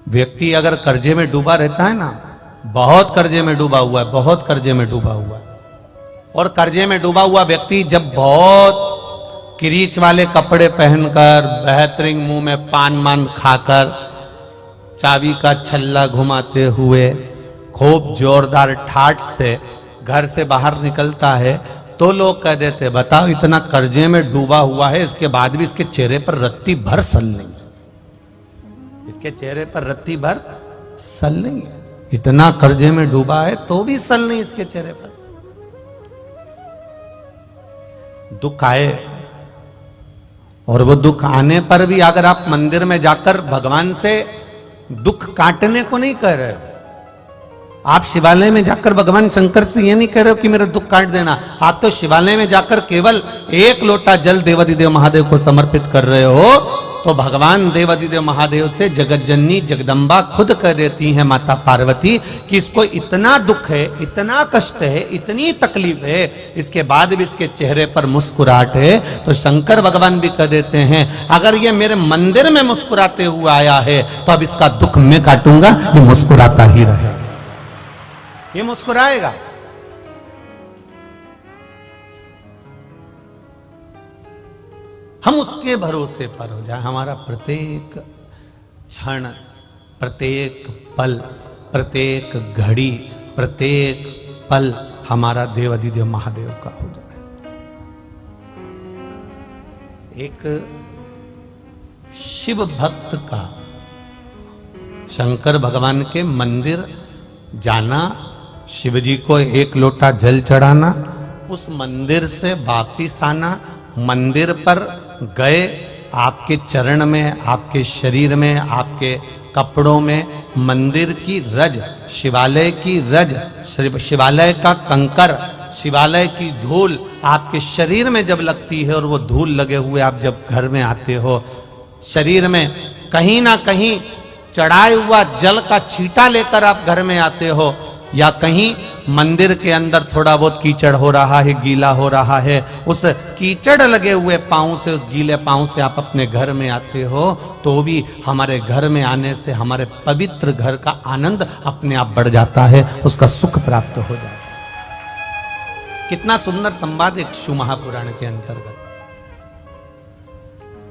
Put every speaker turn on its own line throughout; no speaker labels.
व्यक्ति अगर कर्जे में डूबा रहता है ना, बहुत कर्जे में डूबा हुआ है, बहुत कर्जे में डूबा हुआ है, और कर्जे में डूबा हुआ व्यक्ति जब बहुत किरीच वाले कपड़े पहनकर, बेहतरीन मुंह में पान मान खाकर, चाबी का छल्ला घुमाते हुए, खूब जोरदार ठाठ से घर से बाहर निकलता है, तो लोग कह देते, बताओ इतना कर्जे में डूबा हुआ है, इसके बाद भी इसके चेहरे पर रत्ती भर सल नहीं, इसके चेहरे पर रत्ती भर सल नहीं है, इतना कर्जे में डूबा है तो भी सल नहीं इसके चेहरे पर। दुख आए, और वो दुख आने पर भी अगर आप मंदिर में जाकर भगवान से दुख काटने को नहीं कह रहे हो, आप शिवालय में जाकर भगवान शंकर से ये नहीं कह रहे हो कि मेरा दुख काट देना, आप तो शिवालय में जाकर केवल एक लोटा जल देवादिदेव महादेव को समर्पित कर रहे हो, तो भगवान देवादिदेव महादेव से जगत जननी जगदम्बा खुद कह देती हैं माता पार्वती कि इसको इतना दुख है, इतना कष्ट है, इतनी तकलीफ है, इसके बाद भी इसके चेहरे पर मुस्कुराहट है। तो शंकर भगवान भी कह देते हैं अगर ये मेरे मंदिर में मुस्कुराते हुए आया है तो अब इसका दुख मैं काटूंगा, ये मुस्कुराता ही रहे, ये मुस्कुराएगा। हम उसके भरोसे पर हो जाए, हमारा प्रत्येक क्षण, प्रत्येक पल, प्रत्येक घड़ी, प्रत्येक पल हमारा देवादिदेव महादेव का हो जाए। एक शिव भक्त का शंकर भगवान के मंदिर जाना, शिवजी को एक लोटा जल चढ़ाना, उस मंदिर से वापिस आना, मंदिर पर गए, आपके चरण में, आपके शरीर में, आपके कपड़ों में मंदिर की रज, शिवालय की रज, शिवालय का कंकर, शिवालय की धूल आपके शरीर में जब लगती है, और वो धूल लगे हुए आप जब घर में आते हो, शरीर में कहीं ना कहीं चढ़ाए हुआ जल का छींटा लेकर आप घर में आते हो, या कहीं मंदिर के अंदर थोड़ा बहुत कीचड़ हो रहा है, गीला हो रहा है, उस कीचड़ लगे हुए पांव से, उस गीले पांव से आप अपने घर में आते हो, तो भी हमारे घर में आने से हमारे पवित्र घर का आनंद अपने आप बढ़ जाता है, उसका सुख प्राप्त हो जाता है। कितना सुंदर संवाद एक शिव महापुराण के अंतर्गत।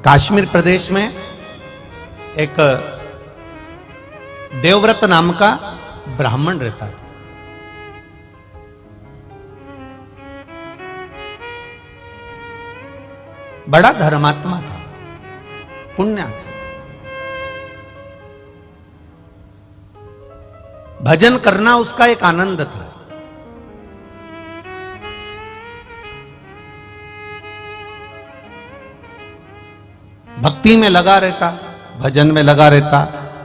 कश्मीर प्रदेश में एक देवव्रत नाम का ब्राह्मण रहता था। बड़ा धर्मात्मा था, पुण्यात्मा, भजन करना उसका एक आनंद था। भक्ति में लगा रहता, भजन में लगा रहता,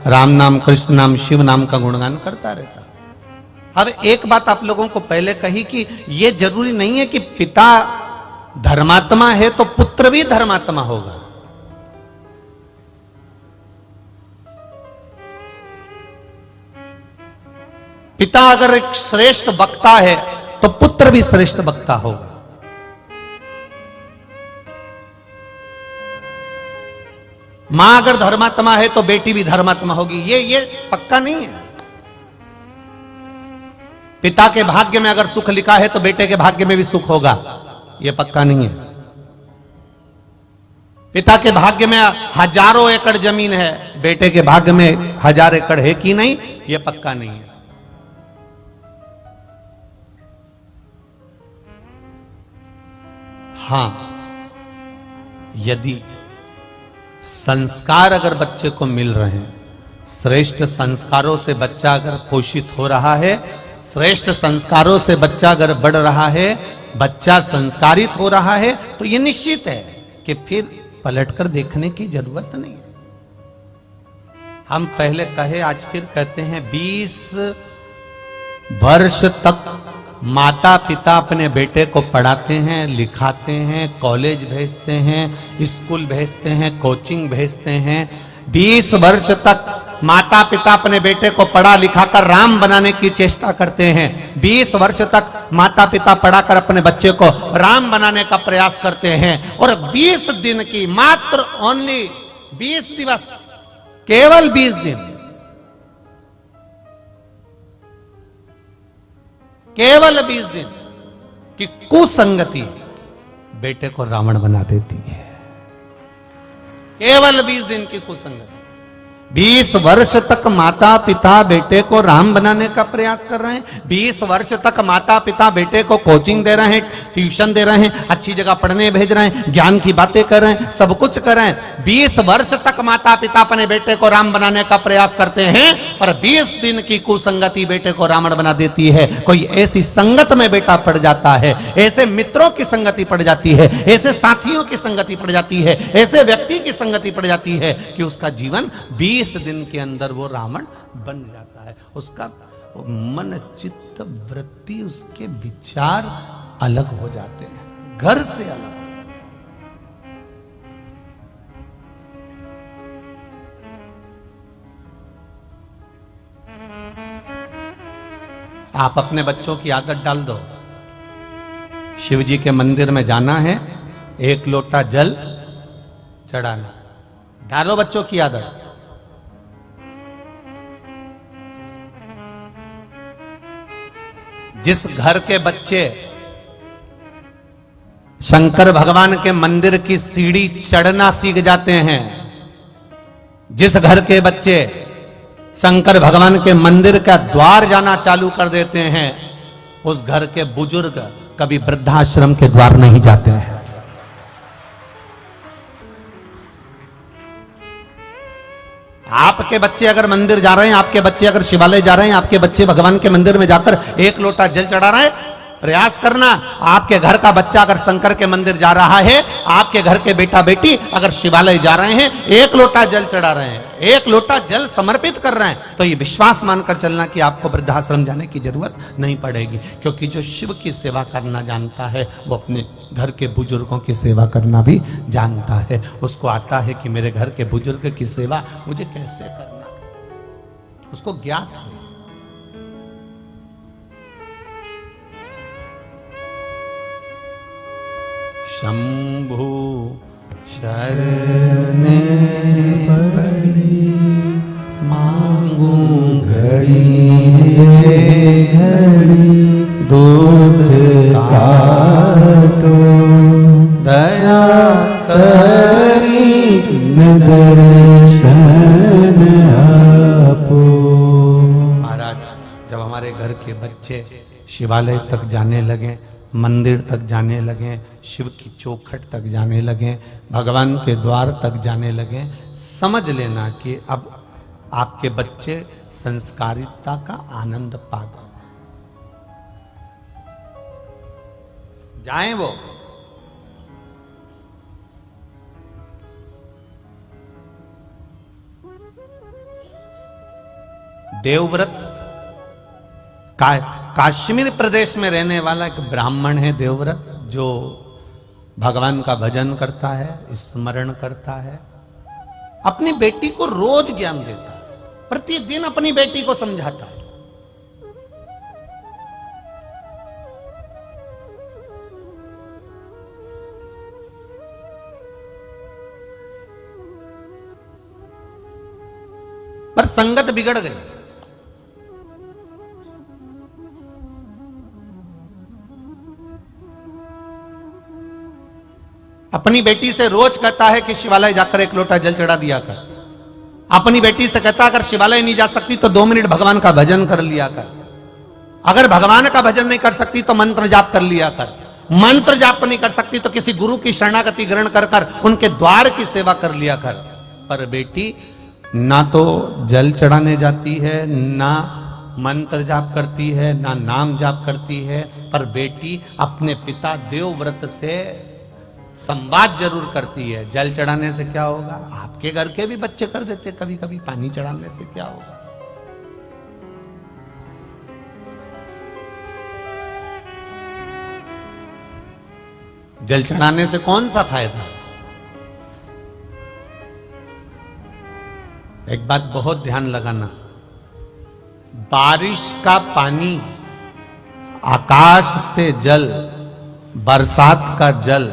राम नाम, कृष्ण नाम, शिव नाम का गुणगान करता रहता। अब एक बात आप लोगों को पहले कही कि यह जरूरी नहीं है कि पिता धर्मात्मा है तो पुत्र भी धर्मात्मा होगा। पिता अगर एक श्रेष्ठ वक्ता है तो पुत्र भी श्रेष्ठ वक्ता होगा। मां अगर धर्मात्मा है तो बेटी भी धर्मात्मा होगी। ये पक्का नहीं है। पिता के भाग्य में अगर सुख लिखा है तो बेटे के भाग्य में भी सुख होगा, ये पक्का नहीं है। पिता के भाग्य में हजारों एकड़ जमीन है, बेटे के भाग्य में 1000 एकड़ है कि नहीं, ये पक्का नहीं है। हां, यदि संस्कार अगर बच्चे को मिल रहे हैं, श्रेष्ठ संस्कारों से बच्चा अगर पोषित हो रहा है, श्रेष्ठ संस्कारों से बच्चा अगर बढ़ रहा है, बच्चा संस्कारित हो रहा है, तो यह निश्चित है कि फिर पलटकर देखने की जरूरत नहीं है। हम पहले कहे, आज फिर कहते हैं, 20 वर्ष तक माता पिता अपने बेटे को पढ़ाते हैं, लिखाते हैं, कॉलेज भेजते हैं, स्कूल भेजते हैं, कोचिंग भेजते हैं। 20 वर्ष तक माता पिता अपने बेटे को पढ़ा लिखाकर राम बनाने की चेष्टा करते हैं। 20 वर्ष तक माता पिता पढ़ाकर अपने बच्चे को राम बनाने का प्रयास करते हैं। और 20 दिन की, मात्र ओनली 20 दिवस, केवल 20 दिन, केवल 20 दिन की कुसंगति बेटे को रावण बना देती है। केवल 20 दिन की कुसंगति। 20 वर्ष तक माता पिता बेटे को राम बनाने का प्रयास कर रहे हैं। 20 वर्ष तक माता पिता बेटे को कोचिंग दे रहे हैं, ट्यूशन दे रहे हैं, अच्छी जगह पढ़ने भेज रहे हैं, ज्ञान की बातें कर रहे हैं, सब कुछ कर रहे हैं। 20 वर्ष तक माता पिता अपने बेटे को राम बनाने का प्रयास करते हैं, पर 20 दिन की कुसंगति बेटे को रावण बना देती है। कोई ऐसी संगत में बेटा पड़ जाता है, ऐसे मित्रों की संगति पड़ जाती है, ऐसे साथियों की संगति पड़ जाती है, ऐसे व्यक्ति की संगति पड़ जाती है कि उसका जीवन 20 दिन के अंदर वो रावण बन जाता है। उसका मन चित्त वृत्ति उसके विचार अलग हो जाते हैं, घर से अलग। आप अपने बच्चों की आदत डाल दो, शिव जी के मंदिर में जाना है, 1 लोटा जल चढ़ाना। डालो बच्चों की आदत। जिस घर के बच्चे शंकर भगवान के मंदिर की सीढ़ी चढ़ना सीख जाते हैं, जिस घर के बच्चे शंकर भगवान के मंदिर का द्वार जाना चालू कर देते हैं, उस घर के बुजुर्ग कभी वृद्धाश्रम के द्वार नहीं जाते हैं। आपके बच्चे अगर मंदिर जा रहे हैं, आपके बच्चे अगर शिवालय जा रहे हैं, आपके बच्चे भगवान के मंदिर में जाकर 1 लोटा जल चढ़ा रहे हैं, प्रयास करना। आपके घर का बच्चा अगर शंकर के मंदिर जा रहा है, आपके घर के बेटा बेटी अगर शिवालय जा रहे हैं, 1 लोटा जल चढ़ा रहे हैं, 1 लोटा जल समर्पित कर रहे हैं, तो ये विश्वास मानकर चलना कि आपको वृद्धाश्रम जाने की जरूरत नहीं पड़ेगी। क्योंकि जो शिव की सेवा करना जानता है, वो अपने घर के बुजुर्गों की सेवा करना भी जानता है। उसको आता है कि मेरे घर के बुजुर्ग की सेवा मुझे कैसे करना, उसको ज्ञात है। शंभु शरण पड़ी मांगू घड़ी दूध काटो दया करी दर्शन आपो। महाराज, जब हमारे घर के बच्चे शिवालय तक जाने लगे, मंदिर तक जाने लगे, शिव की चौखट तक जाने लगे, भगवान के द्वार तक जाने लगे, समझ लेना कि अब आपके बच्चे संस्कारिता का आनंद पा गए। जाएं वो। देवव्रत कश्मीर प्रदेश में रहने वाला एक ब्राह्मण है देवव्रत, जो भगवान का भजन करता है, स्मरण करता है, अपनी बेटी को रोज ज्ञान देता है, प्रतिदिन अपनी बेटी को समझाता है। पर संगत बिगड़ गई। अपनी बेटी से रोज कहता है कि शिवालय जाकर 1 लोटा जल चढ़ा दिया कर। अपनी बेटी से कहता अगर शिवालय नहीं जा सकती तो 2 मिनट भगवान का भजन कर लिया कर। अगर भगवान का भजन नहीं कर सकती तो मंत्र जाप कर लिया कर। मंत्र जाप नहीं कर सकती तो किसी गुरु की शरणागति ग्रहण कर कर उनके द्वार की सेवा कर लिया कर। पर बेटी ना तो जल चढ़ाने जाती है, ना मंत्र जाप करती है, ना नाम जाप करती है, पर बेटी अपने पिता देवव्रत से संवाद जरूर करती है। जल चढ़ाने से क्या होगा? आपके घर के भी बच्चे कर देते कभी कभी। पानी चढ़ाने से क्या होगा? जल चढ़ाने से कौन सा फायदा है? एक बात बहुत ध्यान लगाना, बारिश का पानी, आकाश से जल, बरसात का जल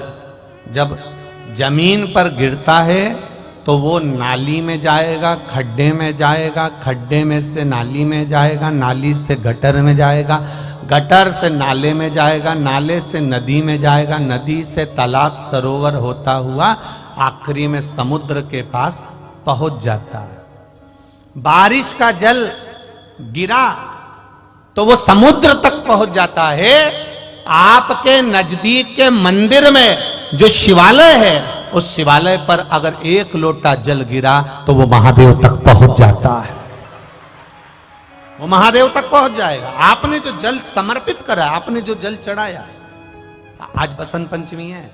जब जमीन पर गिरता है तो वो नाली में जाएगा, खड्डे में जाएगा, खड्डे में से नाली में जाएगा, नाली से गटर में जाएगा, गटर से नाले में जाएगा, नाले से नदी में जाएगा, नदी से तालाब सरोवर होता हुआ आखिरी में समुद्र के पास पहुंच जाता है। बारिश का जल गिरा तो वो समुद्र तक पहुंच जाता है। आपके नजदीक के मंदिर में जो शिवालय है, उस शिवालय पर अगर 1 लोटा जल गिरा तो वो महादेव तक पहुंच जाता है, वो महादेव तक पहुंच जाएगा। आपने जो जल समर्पित करा, आपने जो जल चढ़ाया, आज बसंत पंचमी है,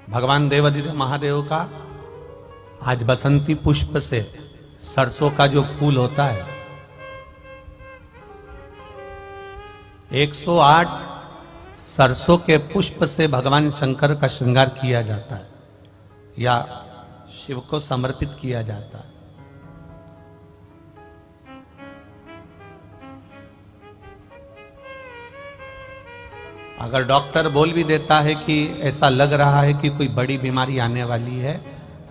भगवान देवाधिदेव महादेव का आज बसंती पुष्प से, सरसों का जो फूल होता है, 108 सरसों के पुष्प से भगवान शंकर का श्रृंगार किया जाता है या शिव को समर्पित किया जाता है। अगर डॉक्टर बोल भी देता है कि ऐसा लग रहा है कि कोई बड़ी बीमारी आने वाली है,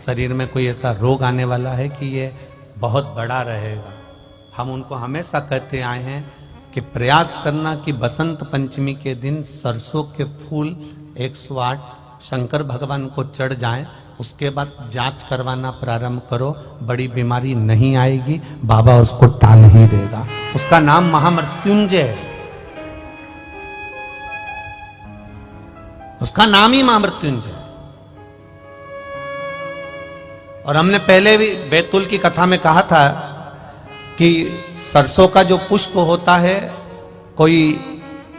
शरीर में कोई ऐसा रोग आने वाला है कि ये बहुत बड़ा रहेगा, हम उनको हमेशा कहते आए हैं कि प्रयास करना कि बसंत पंचमी के दिन सरसों के फूल 108 शंकर भगवान को चढ़ जाएं, उसके बाद जांच करवाना प्रारंभ करो, बड़ी बीमारी नहीं आएगी, बाबा उसको टाल ही देगा। उसका नाम महामृत्युंजय है, उसका नाम ही महामृत्युंजय। और हमने पहले भी बैतूल की कथा में कहा था कि सरसों का जो पुष्प होता है, कोई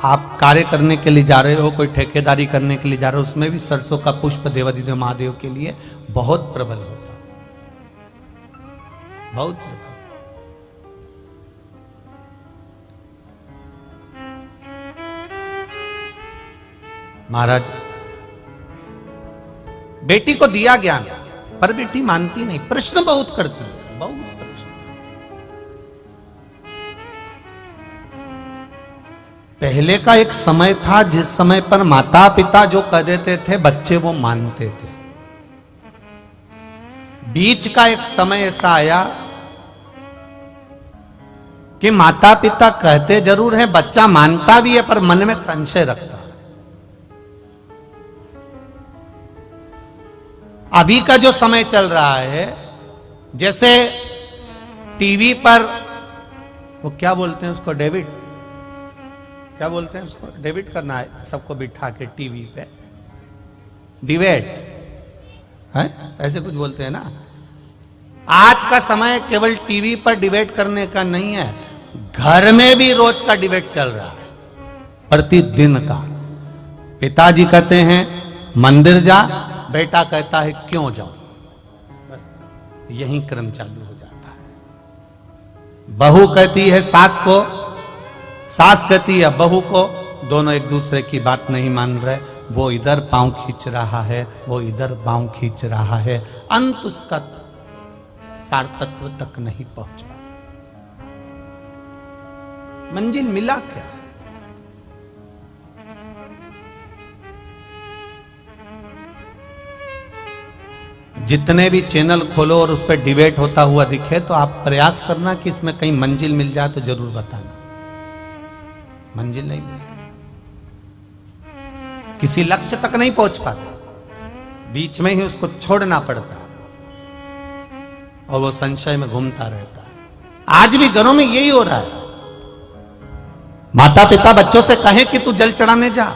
आप कार्य करने के लिए जा रहे हो, कोई ठेकेदारी करने के लिए जा रहे हो, उसमें भी सरसों का पुष्प देवाधिदेव महादेव के लिए बहुत प्रबल होता है, बहुत प्रबल। महाराज, बेटी को दिया ज्ञान, पर बेटी मानती नहीं, प्रश्न बहुत करती है, बहुत प्रश्न। पहले का एक समय था जिस समय पर माता पिता जो कह देते थे बच्चे वो मानते थे। बीच का एक समय ऐसा आया कि माता पिता कहते जरूर है, बच्चा मानता भी है, पर मन में संशय रखता है। अभी का जो समय चल रहा है, जैसे टीवी पर वो क्या बोलते हैं उसको, डेविड, क्या बोलते हैं उसको, डेविड करना है सबको बिठा के टीवी पे, डिबेट है, ऐसे कुछ बोलते हैं ना। आज का समय केवल टीवी पर डिबेट करने का नहीं है, घर में भी रोज का डिबेट चल रहा है, प्रतिदिन का। पिताजी कहते हैं मंदिर जा, बेटा कहता है क्यों जाऊं, बस यही क्रम चालू हो जाता है। बहू कहती है सास को, सास कहती है बहू को, दोनों एक दूसरे की बात नहीं मान रहे, वो इधर पांव खींच रहा है, वो इधर पांव खींच रहा है, अंत उसका सार तत्व तक नहीं पहुंचा। मंजिल मिला क्या? जितने भी चैनल खोलो और उस पर डिबेट होता हुआ दिखे तो आप प्रयास करना कि इसमें कहीं मंजिल मिल जाए तो जरूर बताना। मंजिल नहीं मिलती, किसी लक्ष्य तक नहीं पहुंच पाता, बीच में ही उसको छोड़ना पड़ता और वो संशय में घूमता रहता है। आज भी घरों में यही हो रहा है। माता पिता बच्चों से कहें कि तू जल चढ़ाने जा,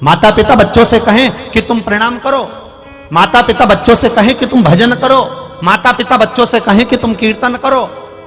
माता पिता बच्चों से कहें कि तुम प्रणाम करो, माता पिता बच्चों से कहें कि तुम भजन करो, माता पिता बच्चों से कहें कि तुम कीर्तन करो।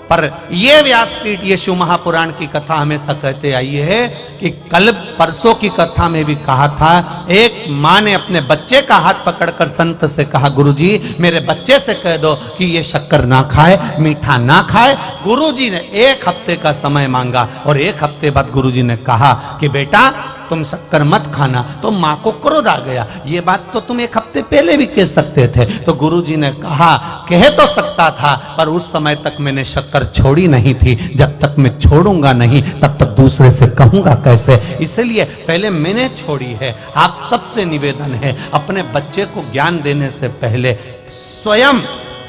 पर ये व्यासपीठ, ये शिव महापुराण की कथा हमेशा कहते आई है कि कल परसों की कथा में भी कहा था, एक माँ ने अपने बच्चे का हाथ पकड़कर संत से कहा, गुरुजी मेरे बच्चे से कह दो कि ये शक्कर ना खाए, मीठा ना खाए। गुरुजी ने 1 हफ्ते का समय मांगा और 1 हफ्ते बाद गुरुजी ने कहा कि बेटा तुम शक्कर मत खाना, तो माँ को क्रोध आ गया। ये बात तो तुम 1 हफ्ते पहले भी कह सकते थे। तो गुरुजी ने कहा कह तो सकता था, पर उस समय तक मैंने शक्कर छोड़ी नहीं थी, जब तक मैं छोड़ूंगा नहीं तब तक दूसरे से कहूंगा कैसे, इसलिए पहले मैंने छोड़ी है। आप सबसे निवेदन है, अपने बच्चे को ज्ञान देने से पहले स्वयं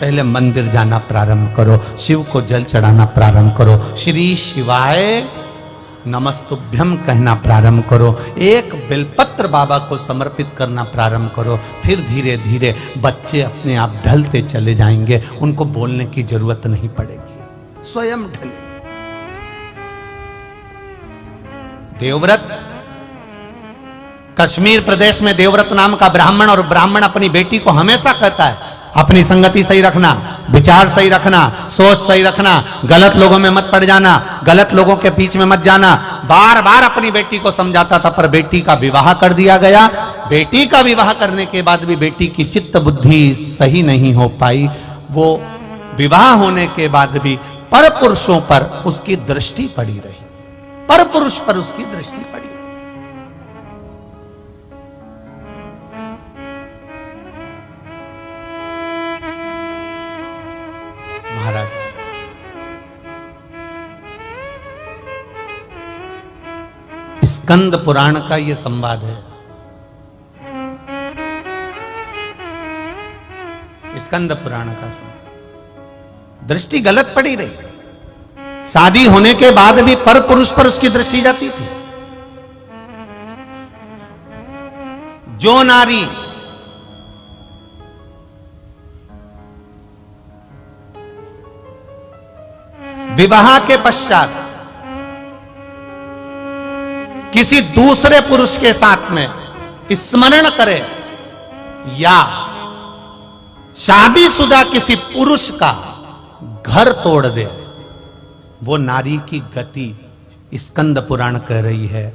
पहले मंदिर जाना प्रारंभ करो, शिव को जल चढ़ाना प्रारंभ करो, श्री शिवाय नमस्तुभ्यम कहना प्रारंभ करो, एक बेलपत्र बाबा को समर्पित करना प्रारंभ करो। फिर धीरे धीरे बच्चे अपने आप ढलते चले जाएंगे, उनको बोलने की जरूरत नहीं पड़ेगी, स्वयं ढले। देवव्रत, कश्मीर प्रदेश में देवव्रत नाम का ब्राह्मण, और ब्राह्मण अपनी बेटी को हमेशा कहता है अपनी संगति सही रखना, विचार सही रखना, सोच सही रखना, गलत लोगों में मत पड़ जाना, गलत लोगों के बीच में मत जाना। बार बार अपनी बेटी को समझाता था, पर बेटी का विवाह कर दिया गया। बेटी का विवाह करने के बाद भी बेटी की चित्त बुद्धि सही नहीं हो पाई। वो विवाह होने के बाद भी पर पुरुषों पर उसकी दृष्टि पड़ी रही, पर पुरुष पर उसकी दृष्टि पड़ी। महाराज, स्कंद पुराण का यह संवाद है। स्कंद पुराण का संवाद, दृष्टि गलत पड़ी रही। शादी होने के बाद भी पर पुरुष पर उसकी दृष्टि जाती थी। जो नारी विवाह के पश्चात किसी दूसरे पुरुष के साथ में स्मरण करे या शादीशुदा किसी पुरुष का घर तोड़ दे, वो नारी की गति स्कंद पुराण कह रही है।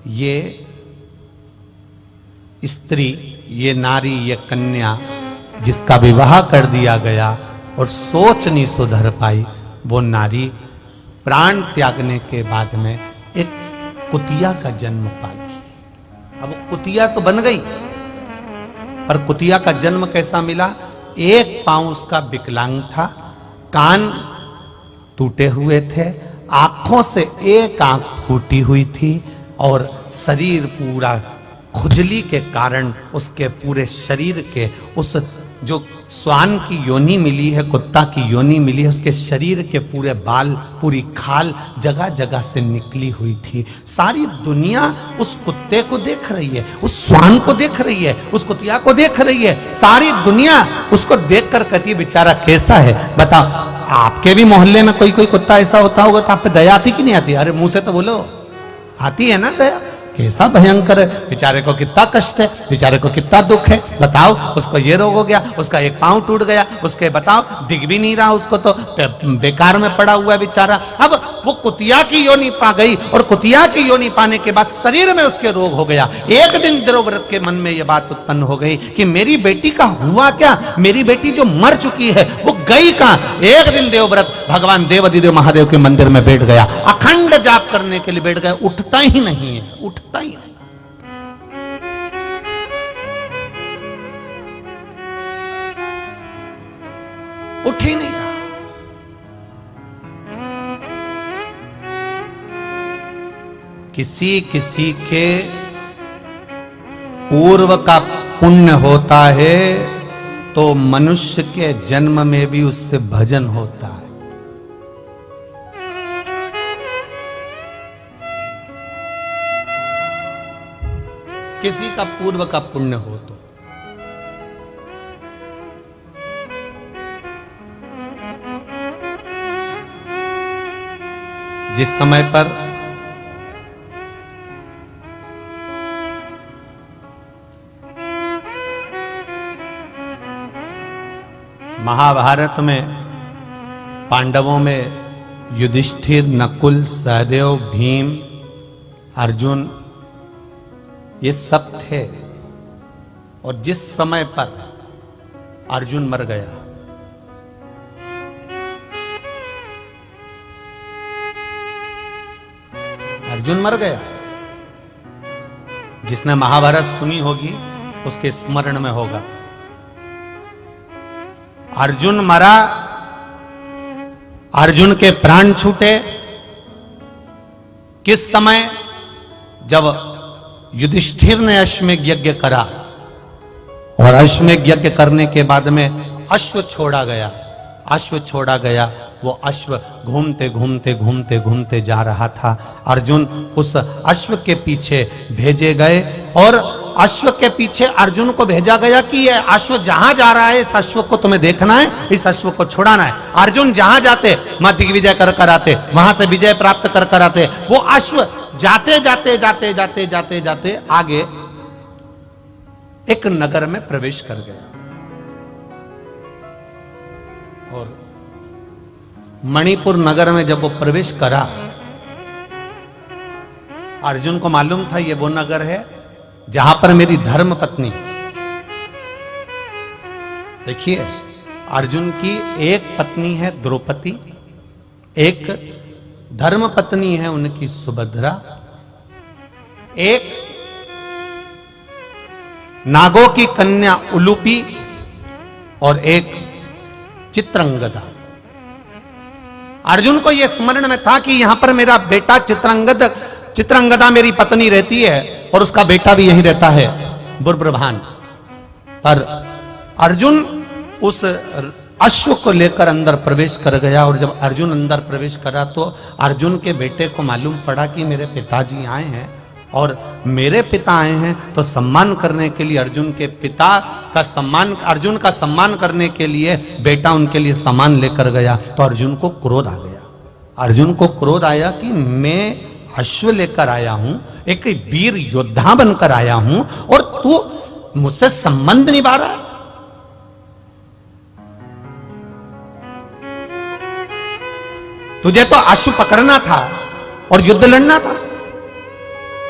ये स्त्री, ये नारी, ये कन्या जिसका विवाह कर दिया गया और सोच नहीं सुधर पाई, वो नारी प्राण त्यागने के बाद में एक कुतिया का जन्म पाली। अब कुतिया तो बन गई, पर कुतिया का जन्म कैसा मिला? एक पांव उसका विकलांग था, कान टूटे हुए थे, आंखों से एक आंख फूटी हुई थी, और शरीर पूरा खुजली के कारण उसके पूरे शरीर के उस जो श्वान की योनि मिली है, कुत्ता की योनि मिली है, उसके शरीर के पूरे बाल, पूरी खाल जगह जगह से निकली हुई थी। सारी दुनिया उस कुत्ते को देख रही है, उस श्वान को देख रही है, उस कुतिया को देख रही है। सारी दुनिया उसको देखकर कहती है बेचारा कैसा है। बताओ, आपके भी मोहल्ले में कोई कोई कुत्ता ऐसा होता होगा तो आप पे दया आती कि नहीं आती? अरे मुंह से तो बोलो, आती है ना दया? कैसा भयंकर है, बेचारे को कितना कष्ट है, बेचारे को कितना दुख है। बताओ, उसको ये रोग हो गया, उसका एक पांव टूट गया, उसके बताओ दिख भी नहीं रहा, उसको तो बेकार में पड़ा हुआ है बेचारा। अब वो कुतिया की योनि पा गई, और कुतिया की योनि पाने के बाद शरीर में उसके रोग हो गया। एक दिन देवव्रत के मन में यह बात उत्पन्न हो गई कि मेरी बेटी का हुआ क्या, मेरी बेटी जो मर चुकी है वो गई कहां। एक दिन देवव्रत भगवान देवाधिदेव महादेव के मंदिर में बैठ गया, अखंड जाप करने के लिए बैठ गया, उठता ही नहीं है, उठता ही नहीं। उठ ही नहीं रहा। किसी किसी के पूर्व का पुण्य होता है तो मनुष्य के जन्म में भी उससे भजन होता है। किसी का पूर्व का पुण्य हो तो जिस समय पर महाभारत में पांडवों में युधिष्ठिर, नकुल, सहदेव, भीम, अर्जुन ये सब थे, और जिस समय पर अर्जुन मर गया, अर्जुन मर गया, जिसने महाभारत सुनी होगी उसके स्मरण में होगा। अर्जुन मरा, अर्जुन के प्राण छूटे किस समय? जब युधिष्ठिर ने अश्वमेध यज्ञ करा और अश्वमेध यज्ञ करने के बाद में अश्व छोड़ा गया। अश्व छोड़ा गया, वो अश्व घूमते घूमते घूमते घूमते जा रहा था। अर्जुन उस अश्व के पीछे भेजे गए और अश्व के पीछे अर्जुन को भेजा गया कि ये अश्व जहां जा रहा है इस अश्व को तुम्हें देखना है, इस अश्व को छुड़ाना है। अर्जुन जहां जाते वहां दिग्विजय कर कर आते, वहां से विजय प्राप्त कर कर आते। वो अश्व जाते जाते जाते जाते जाते जाते आगे एक नगर में प्रवेश कर गया और मणिपुर नगर में जब वो प्रवेश करा, अर्जुन को मालूम था ये वो नगर है जहां पर मेरी धर्म पत्नी। देखिए, अर्जुन की एक पत्नी है द्रौपदी, एक धर्म पत्नी है उनकी सुभद्रा, एक नागों की कन्या उलूपी और एक चित्रंगदा। अर्जुन को यह स्मरण में था कि यहां पर मेरा बेटा चित्रंगदा मेरी पत्नी रहती है और उसका बेटा भी यहीं रहता है बुर्बरभान। पर अर्जुन उस अश्व को लेकर अंदर प्रवेश कर गया और जब अर्जुन अंदर प्रवेश करा तो अर्जुन के बेटे को मालूम पड़ा कि मेरे पिताजी आए हैं और मेरे पिता आए हैं, तो सम्मान करने के लिए अर्जुन के पिता का सम्मान, अर्जुन का सम्मान करने के लिए बेटा उनके लिए सामान लेकर गया। तो अर्जुन को क्रोध आ गया। अर्जुन को क्रोध आया कि मैं अश्व लेकर आया हूं, एक वीर योद्धा बनकर आया हूं और तू मुझसे संबंध निभा रहा है। तुझे तो अश्व पकड़ना था और युद्ध लड़ना था,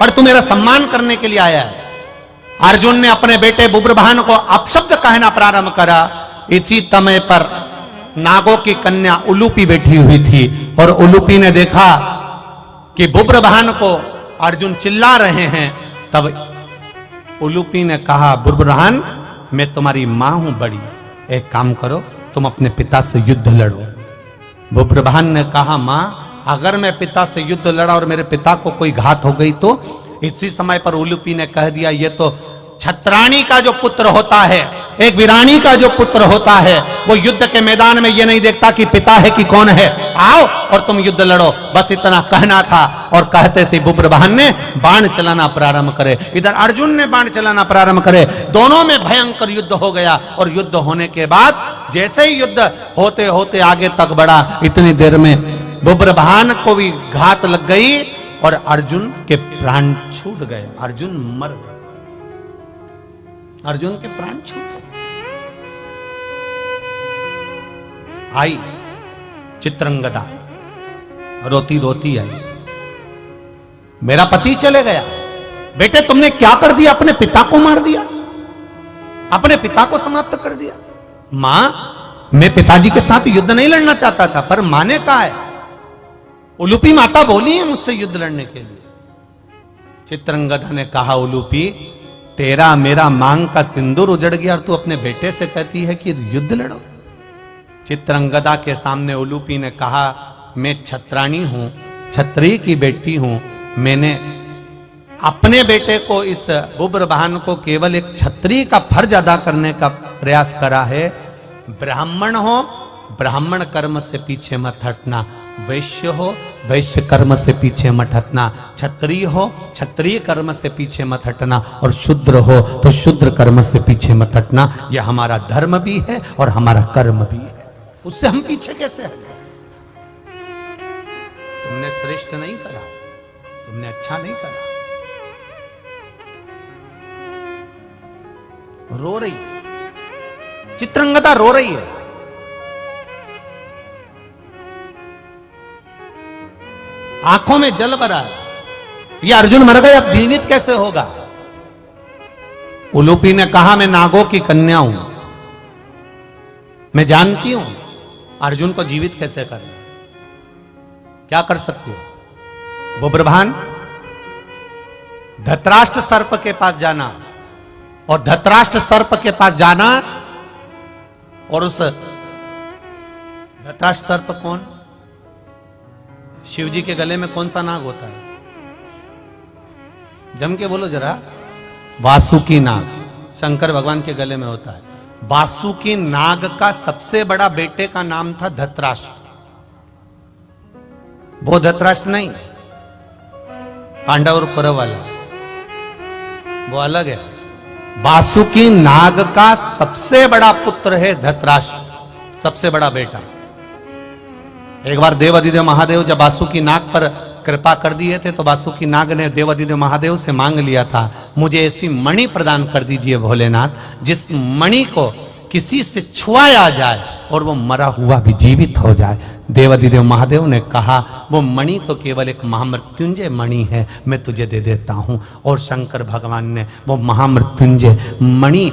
पर तू मेरा सम्मान करने के लिए आया है। अर्जुन ने अपने बेटे बुब्रभान को अपशब्द कहना प्रारंभ करा। इसी समय पर नागों की कन्या उलूपी बैठी हुई थी और उलूपी ने देखा कि बुब्रभान को अर्जुन चिल्ला रहे हैं। तब उलूपी ने कहा, बुब्रभान मैं तुम्हारी मां हूं बड़ी, एक काम करो तुम अपने पिता से युद्ध लड़ो। बुब्रभान ने कहा, मां अगर मैं पिता से युद्ध लड़ा और मेरे पिता को कोई घात हो गई तो? इसी समय पर उलूपी ने कह दिया, ये तो छत्राणी का जो पुत्र होता है, एक वीरानी का जो पुत्र होता है, वो युद्ध के मैदान में ये नहीं देखता कि पिता है कि कौन है, आओ और तुम युद्ध लड़ो। बस इतना कहना था और कहते से बुब्रभान ने बाण चलाना प्रारंभ करे, इधर अर्जुन ने बाण चलाना प्रारंभ करे। दोनों में भयंकर युद्ध हो गया और युद्ध होने के बाद जैसे ही युद्ध होते होते आगे तक बढ़ा, इतनी देर में बुब्रभान को भी घात लग गई और अर्जुन के प्राण छूट गए। अर्जुन मर गए, अर्जुन के प्राण छूट गए। आई चित्रंगदा रोती रोती आई, मेरा पति चले गया। बेटे तुमने क्या कर दिया? अपने पिता को मार दिया, अपने पिता को समाप्त कर दिया। मां मैं पिताजी के साथ युद्ध नहीं लड़ना चाहता था, पर मां ने कहा है, उलूपी माता बोली है मुझसे युद्ध लड़ने के लिए। चित्रंगदा ने कहा, उलूपी तेरा मेरा मांग का सिंदूर उजड़ गया और तू अपने बेटे से कहती है कि युद्ध लड़ो। चित्रंगदा के सामने उलूपी ने कहा, मैं छत्राणी हूं, छत्री की बेटी हूं, मैंने अपने बेटे को, इस बुब्रभान को केवल एक छत्री का फर्ज अदा करने का प्रयास करा है। ब्राह्मण हो, ब्राह्मण कर्म से पीछे मत हटना, वैश्य हो, वैश्य कर्म से पीछे मत हटना, क्षत्रिय हो, क्षत्रिय कर्म से पीछे मत हटना और शूद्र हो तो शूद्र कर्म से पीछे मत हटना। यह हमारा धर्म भी है और हमारा कर्म भी है, उससे हम पीछे कैसे हटें? तुमने श्रेष्ठ नहीं करा, तुमने अच्छा नहीं करा। रो रही, चित्रंगदा रो रही है। आंखों में जल भरा है, ये अर्जुन मर गए, अब जीवित कैसे होगा? उलूपी ने कहा, मैं नागों की कन्या हूं, मैं जानती हूं अर्जुन को जीवित कैसे करना, क्या कर सकती हो? बुब्रभान धृतराष्ट्र सर्प के पास जाना, और धृतराष्ट्र सर्प के पास जाना, और उस धृतराष्ट्र सर्प कौन? शिव जी के गले में कौन सा नाग होता है? जम के बोलो जरा। वासुकी नाग शंकर भगवान के गले में होता है। वासुकी नाग का सबसे बड़ा बेटे का नाम था धृतराष्ट्र। वो धृतराष्ट्र नहीं, पांडव और कौरव वाला, वो अलग है। वासुकी नाग का सबसे बड़ा पुत्र है धृतराष्ट्र, सबसे बड़ा बेटा। एक बार देवाधिदेव महादेव जब वासुकी नाग पर कृपा कर दिए थे, तो वासुकी नाग ने देवाधिदेव महादेव से मांग लिया था, मुझे ऐसी मणि प्रदान कर दीजिए भोलेनाथ, जिस मणि को किसी से छुआया जाए और वो मरा हुआ भी जीवित हो जाए। देवाधिदेव महादेव ने कहा, वो मणि तो केवल एक महामृत्युंजय मणि है, मैं तुझे दे देता हूं। और शंकर भगवान ने वो महामृत्युंजय मणि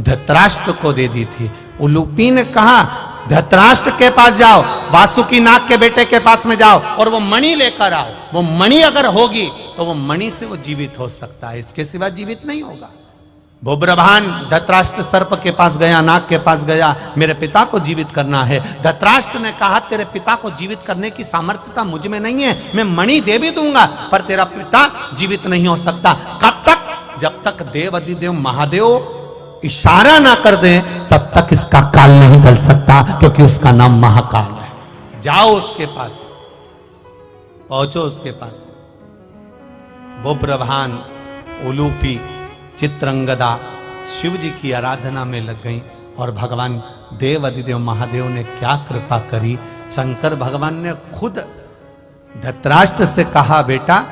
धृतराष्ट्र को दे दी थी। उलूपी ने कहा, धृतराष्ट्र के पास जाओ, वासुकी नाग के बेटे के पास में जाओ और वो मणि लेकर आओ। वो मणि अगर होगी तो वो मणि से वो जीवित हो सकता है, इसके सिवा जीवित नहीं होगा। बुब्रभान धृतराष्ट्र सर्प के पास गया, नाग के पास गया, मेरे पिता को जीवित करना है। धृतराष्ट्र ने कहा, तेरे पिता को जीवित करने की सामर्थ्यता मुझ में नहीं है, मैं मणि दे भी दूंगा पर तेरा पिता जीवित नहीं हो सकता। कब तक? जब तक देवाधिदेव महादेव इशारा ना कर दे तब तक इसका काल नहीं टल सकता, क्योंकि उसका नाम महाकाल है। जाओ उसके पास, पहुंचो उसके पास। बुब्रभान, उलूपी, चित्रंगदा शिव जी की आराधना में लग गई। और भगवान देवाधिदेव महादेव ने क्या कृपा करी, शंकर भगवान ने खुद धृतराष्ट्र से कहा, बेटा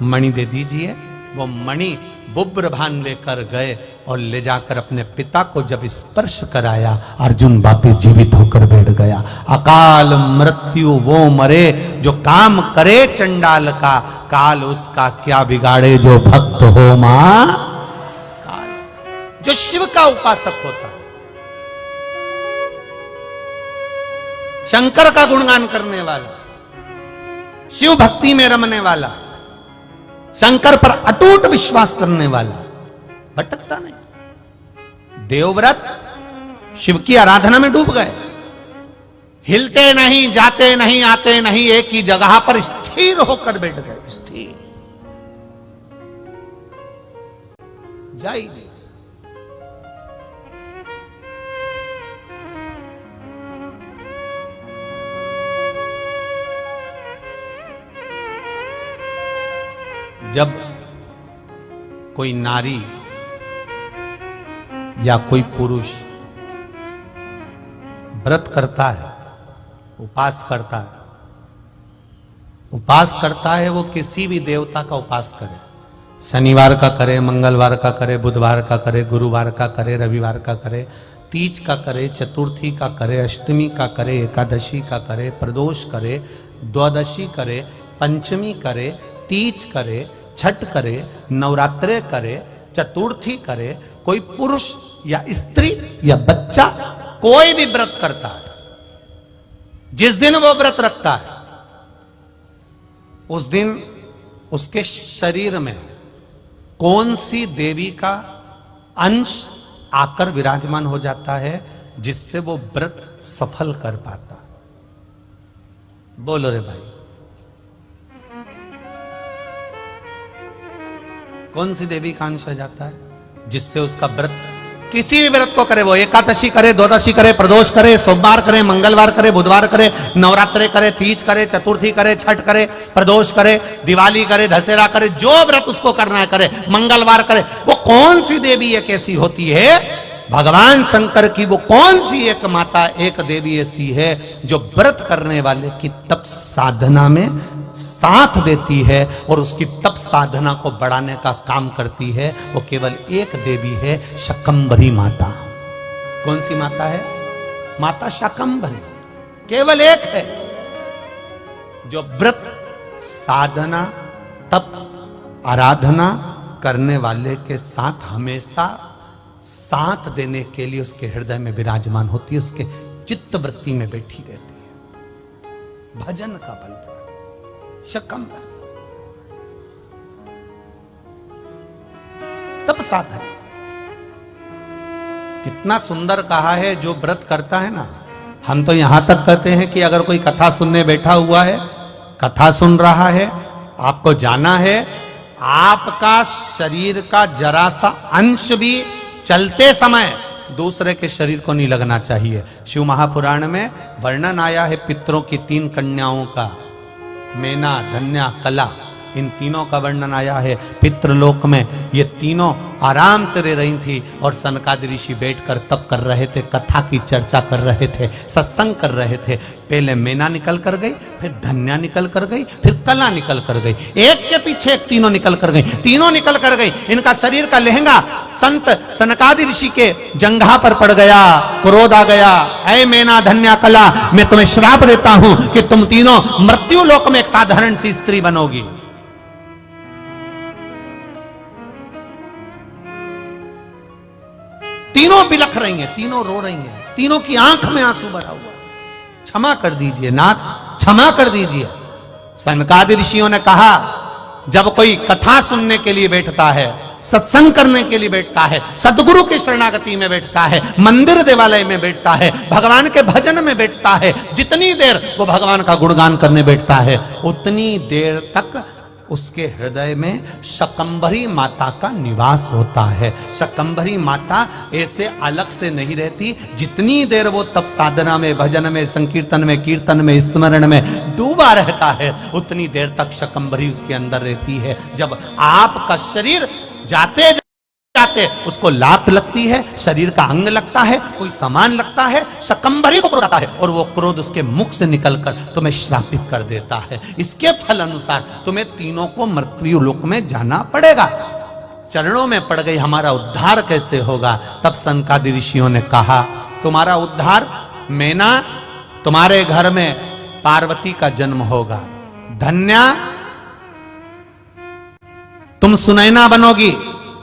मणि दे दीजिए। वो मणि बुब्रभान लेकर गए और ले जाकर अपने पिता को जब स्पर्श कराया, अर्जुन वापिस जीवित होकर बैठ गया। अकाल मृत्यु वो मरे जो काम करे चंडाल का, काल उसका क्या बिगाड़े जो भक्त हो मां काल। जो शिव का उपासक होता है, शंकर का गुणगान करने वाला, शिव भक्ति में रमने वाला, शंकर पर अटूट विश्वास करने वाला, भटकता नहीं। देवव्रत शिव की आराधना में डूब गए, हिलते नहीं, जाते नहीं, आते नहीं, एक ही जगह पर स्थिर होकर बैठ गए। स्थिर जा ही नहीं। जब कोई नारी या कोई पुरुष व्रत करता है, उपास करता है, वो किसी भी देवता का उपास करे, शनिवार का करे, मंगलवार का करे, बुधवार का करे, गुरुवार का करे, रविवार का करे, तीज का करे, चतुर्थी का करे, अष्टमी का करे, एकादशी का करे, प्रदोष करे, द्वादशी करे, पंचमी करे, तीज करे, छठ करे, नवरात्रे करे, चतुर्थी करे, कोई पुरुष या स्त्री या बच्चा कोई भी व्रत करता है, जिस दिन वो व्रत रखता है उस दिन उसके शरीर में कौन सी देवी का अंश आकर विराजमान हो जाता है, जिससे वो व्रत सफल कर पाता। बोलो रे भाई, कौन सी देवी का अंश आ जाता है जिससे उसका व्रत, किसी भी व्रत को करे, वो एकादशी करे, द्वादशी करे, प्रदोष करे, सोमवार करे, मंगलवार करे, बुधवार करे, नवरात्रे करे, तीज करे, चतुर्थी करे, छठ करे, प्रदोष करे, दिवाली करे, दशहरा करे, जो व्रत उसको करना है करे, मंगलवार करे, वो कौन सी देवी एक ऐसी होती है, भगवान शंकर की वो कौन सी एक माता, एक देवी ऐसी है जो व्रत करने वाले की तप साधना में साथ देती है और उसकी तप साधना को बढ़ाने का काम करती है। वो केवल एक देवी है, शाकंभरी माता। कौन सी माता है? माता शाकंभरी, केवल एक है जो व्रत साधना तप आराधना करने वाले के साथ हमेशा साथ देने के लिए उसके हृदय में विराजमान होती है, उसके चित्त वृत्ति में बैठी रहती है। भजन का बल, शाकंभरी। तप साधन। कितना सुंदर कहा है, जो व्रत करता है ना, हम तो यहां तक कहते हैं कि अगर कोई कथा सुनने बैठा हुआ है, कथा सुन रहा है, आपको जाना है, आपका शरीर का जरा सा अंश भी चलते समय दूसरे के शरीर को नहीं लगना चाहिए। शिव महापुराण में वर्णन आया है पितरों की 3 कन्याओं का, मेना, धन्या, कला, इन तीनों का वर्णन आया है। पितृलोक में ये तीनों आराम से रह रही थी और सनकादि ऋषि बैठकर तप कर रहे थे, कथा की चर्चा कर रहे थे, सत्संग कर रहे थे। पहले मेना निकल कर गई, फिर धन्या निकल कर गई, फिर कला निकल कर गई, एक के पीछे एक तीनों निकल कर गई। तीनों निकल कर गई, इनका शरीर का लहंगा संत सनकादि ऋषि के जंघा पर पड़ गया। क्रोध आ गया, ऐ मेना, धन्या, कला, मैं तुम्हें श्राप देता हूं कि तुम तीनों मृत्यु लोक में एक साधारण सी स्त्री बनोगी। तीनों बिलख रही हैं, तीनों रो रही हैं, तीनों की आंख में आंसू भरा हुआ। क्षमा कर दीजिए नाथ, क्षमा कर दीजिए। सनकादि ऋषियों ने कहा, जब कोई कथा सुनने के लिए बैठता है, सत्संग करने के लिए बैठता है, सदगुरु की शरणागति में बैठता है, मंदिर देवालय में बैठता है, भगवान के भजन में बैठता है, जितनी देर वो भगवान का गुणगान करने बैठता है, उतनी देर तक उसके हृदय में शकंभरी माता का निवास होता है। शकंभरी माता ऐसे अलग से नहीं रहती। जितनी देर वो तप साधना में, भजन में, संकीर्तन में, कीर्तन में, स्मरण में डूबा रहता है, उतनी देर तक शकंभरी उसके अंदर रहती है। जब आपका शरीर जाते जाते उसको लात लगती है, शरीर का अंग लगता है, कोई सामान लगता है, शकंभरी को क्रोध आता है और वो क्रोध उसके मुख से निकलकर तुम्हें श्रापित कर देता है। इसके फल अनुसार तुम्हें तीनों को मृत्यु लोक में जाना पड़ेगा। चरणों में पड़ गई, हमारा उद्धार कैसे होगा? तब सनकादि ऋषियों ने कहा, तुम्हारा उद्धार, मेना, तुम्हारे घर में पार्वती का जन्म होगा। धन्या, तुम सुनैना बनोगी,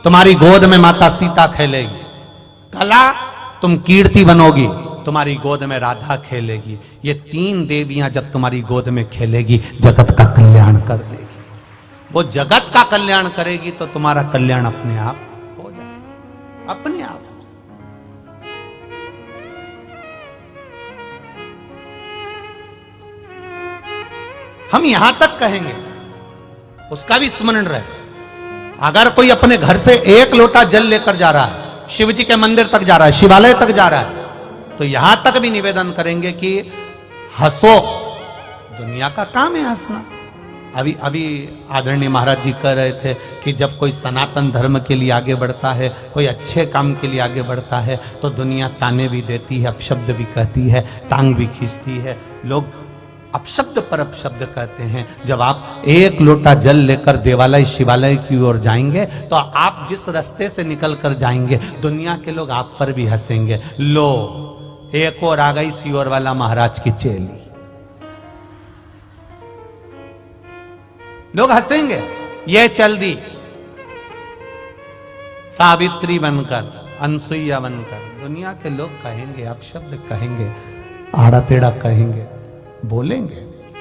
तुम्हारी गोद में माता सीता खेलेगी। कला, तुम कीर्ति बनोगी, तुम्हारी गोद में राधा खेलेगी। ये 3 देवियां जब तुम्हारी गोद में खेलेगी, जगत का कल्याण कर देगी। वो जगत का कल्याण करेगी तो तुम्हारा कल्याण अपने आप हो जाएगा, अपने आप। हम यहां तक कहेंगे, उसका भी स्मरण रहे। अगर कोई अपने घर से 1 लोटा जल लेकर जा रहा है, शिव जी के मंदिर तक जा रहा है, शिवालय तक जा रहा है, तो यहां तक भी निवेदन करेंगे कि हंसो, दुनिया का काम है हंसना। अभी आदरणीय महाराज जी कह रहे थे कि जब कोई सनातन धर्म के लिए आगे बढ़ता है, कोई अच्छे काम के लिए आगे बढ़ता है, तो दुनिया ताने भी देती है, अपशब्द भी कहती है, टांग भी खींचती है। लोग अपशब्द पर अपशब्द कहते हैं। जब आप 1 लोटा जल लेकर देवालय शिवालय की ओर जाएंगे, तो आप जिस रास्ते से निकल कर जाएंगे, दुनिया के लोग आप पर भी हंसेंगे। लो, एक और आ गई सियोर वाला महाराज की चेली। लोग हंसेंगे, ये चल दी सावित्री बनकर, अनसुईया बनकर। दुनिया के लोग कहेंगे, अपशब्द कहेंगे, आड़ा टेढ़ा कहेंगे, बोलेंगे,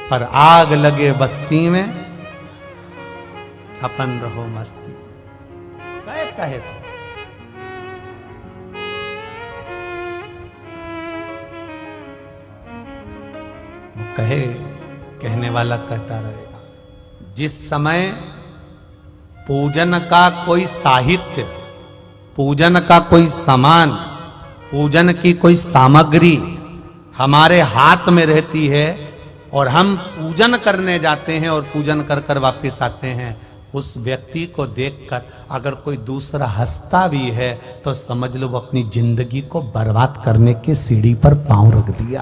पर आग लगे बस्ती में अपन रहो मस्ती। कहे तो कहे, कहने वाला कहता रहेगा। जिस समय पूजन का कोई साहित्य, पूजन का कोई सामान, पूजन की कोई सामग्री हमारे हाथ में रहती है और हम पूजन करने जाते हैं और पूजन कर कर वापस आते हैं, उस व्यक्ति को देखकर अगर कोई दूसरा हंसता भी है तो समझ लो वो अपनी जिंदगी को बर्बाद करने की सीढ़ी पर पांव रख दिया।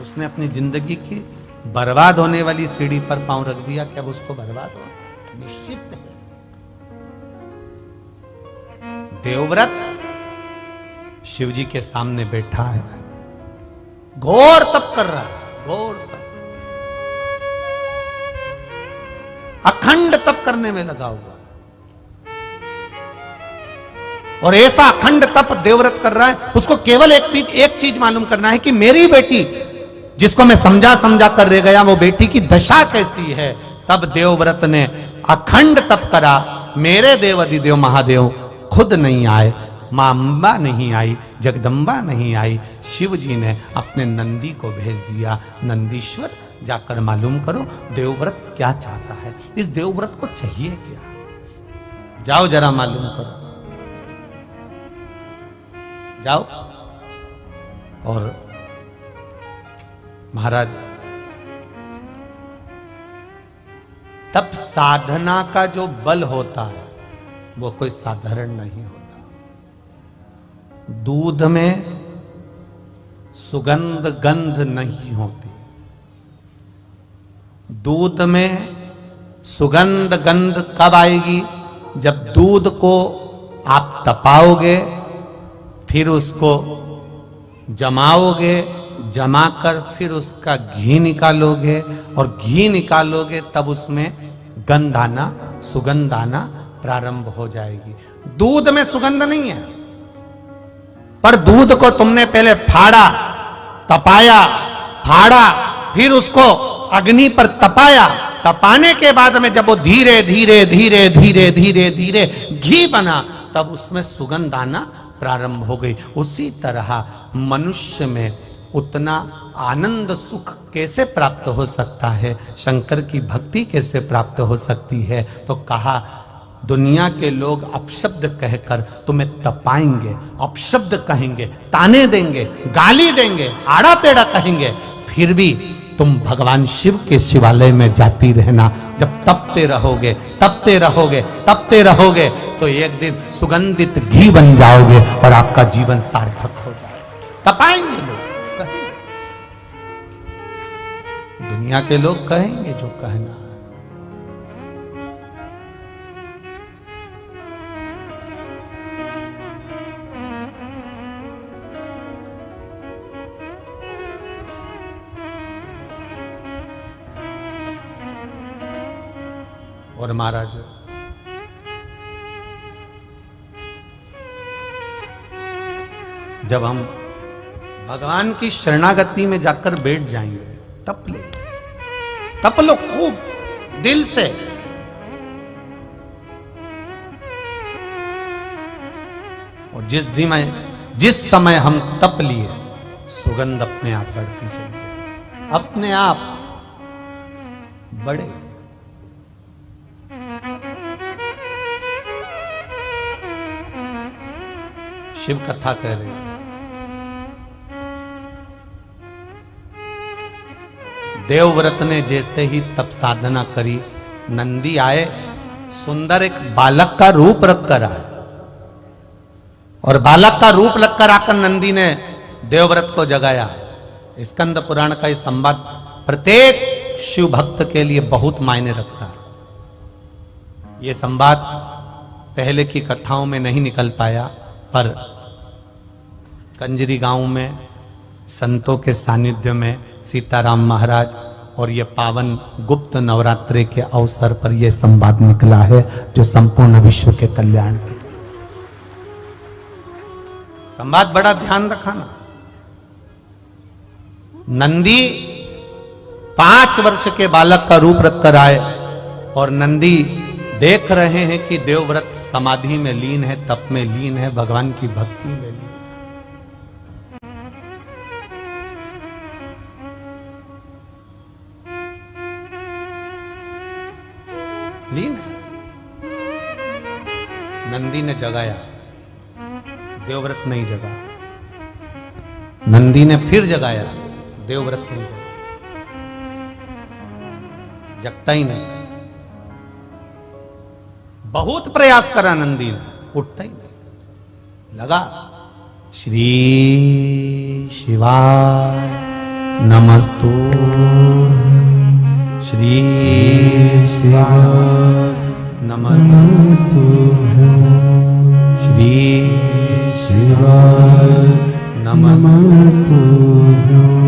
उसने अपनी जिंदगी की बर्बाद होने वाली सीढ़ी पर पांव रख दिया कि अब उसको बर्बाद होना निश्चित है। देवव्रत शिव जी के सामने बैठा है, घोर तप कर रहा है, घोर तप, अखंड तप करने में लगा हुआ। और ऐसा अखंड तप देवव्रत कर रहा है, उसको केवल एक चीज मालूम करना है कि मेरी बेटी, जिसको मैं समझा कर रह गया, वो बेटी की दशा कैसी है। तब देवव्रत ने अखंड तप करा मेरे देव अधिदेव महादेव खुद नहीं आए, मां अम्बा नहीं आई, जगदम्बा नहीं आई, शिव जी ने अपने नंदी को भेज दिया। नंदीश्वर जाकर मालूम करो देवव्रत क्या चाहता है, इस देवव्रत को चाहिए क्या, जाओ जरा मालूम करो, जाओ। और महाराज तब साधना का जो बल होता है वो कोई साधारण नहीं होता। दूध में सुगंध गंध नहीं होती, दूध में सुगंध गंध कब आएगी, जब दूध को आप तपाओगे, फिर उसको जमाओगे, जमाकर फिर उसका घी निकालोगे, और घी निकालोगे तब उसमें गंध आना, सुगंध आना प्रारंभ हो जाएगी। दूध में सुगंध नहीं है, पर दूध को तुमने पहले फाड़ा, तपाया, फाड़ा, फिर उसको अग्नि पर तपाया, तपाने के बाद में जब वो धीरे धीरे धीरे धीरे धीरे धीरे घी बना, तब उसमें सुगंध आना प्रारंभ हो गई। उसी तरह मनुष्य में उतना आनंद सुख कैसे प्राप्त हो सकता है, शंकर की भक्ति कैसे प्राप्त हो सकती है, तो कहा दुनिया के लोग अपशब्द कहकर तुम्हें तपाएंगे, अपशब्द कहेंगे, ताने देंगे, गाली देंगे, आड़ा टेढ़ा कहेंगे, फिर भी तुम भगवान शिव के शिवालय में जाती रहना। जब तपते रहोगे, तपते रहोगे, तपते रहोगे, तो एक दिन सुगंधित घी बन जाओगे और आपका जीवन सार्थक हो जाएगा। तपाएंगे लोग, कहेंगे, दुनिया के लोग कहेंगे जो कहना। और महाराज जब हम भगवान की शरणागति में जाकर बैठ जाएंगे, तप ले, तप लो खूब दिल से। और जिस समय हम तप लिए, सुगंध अपने आप बढ़ती चली जाए, अपने आप बढ़े। शिव कथा कह रही, देवव्रत ने जैसे ही तप साधना करी, नंदी आए, सुंदर एक बालक का रूप रखकर आए, और बालक का रूप रखकर आकर नंदी ने देवव्रत को जगाया। स्कंद पुराण का ये संवाद प्रत्येक शिव भक्त के लिए बहुत मायने रखता है। ये संवाद पहले की कथाओं में नहीं निकल पाया, पर कंजरी गांव में संतों के सानिध्य में सीताराम महाराज और ये पावन गुप्त नवरात्रि के अवसर पर यह संवाद निकला है, जो संपूर्ण विश्व के कल्याण के संवाद। बड़ा ध्यान रखना, नंदी 5 वर्ष के बालक का रूप रखकर आए, और नंदी देख रहे हैं कि देवव्रत समाधि में लीन है, तप में लीन है, भगवान की भक्ति में लीन है। लीन है। नंदी ने जगाया, देवव्रत नहीं जगा। नंदी ने फिर जगाया, देवव्रत नहीं जगा, जगता ही नहीं। बहुत प्रयास करा नंदी ने, उठता ही नहीं। लगा श्री शिवाय नमस्तु, श्री शिवाय नमस्तु, श्री शिवाय नमस्तु।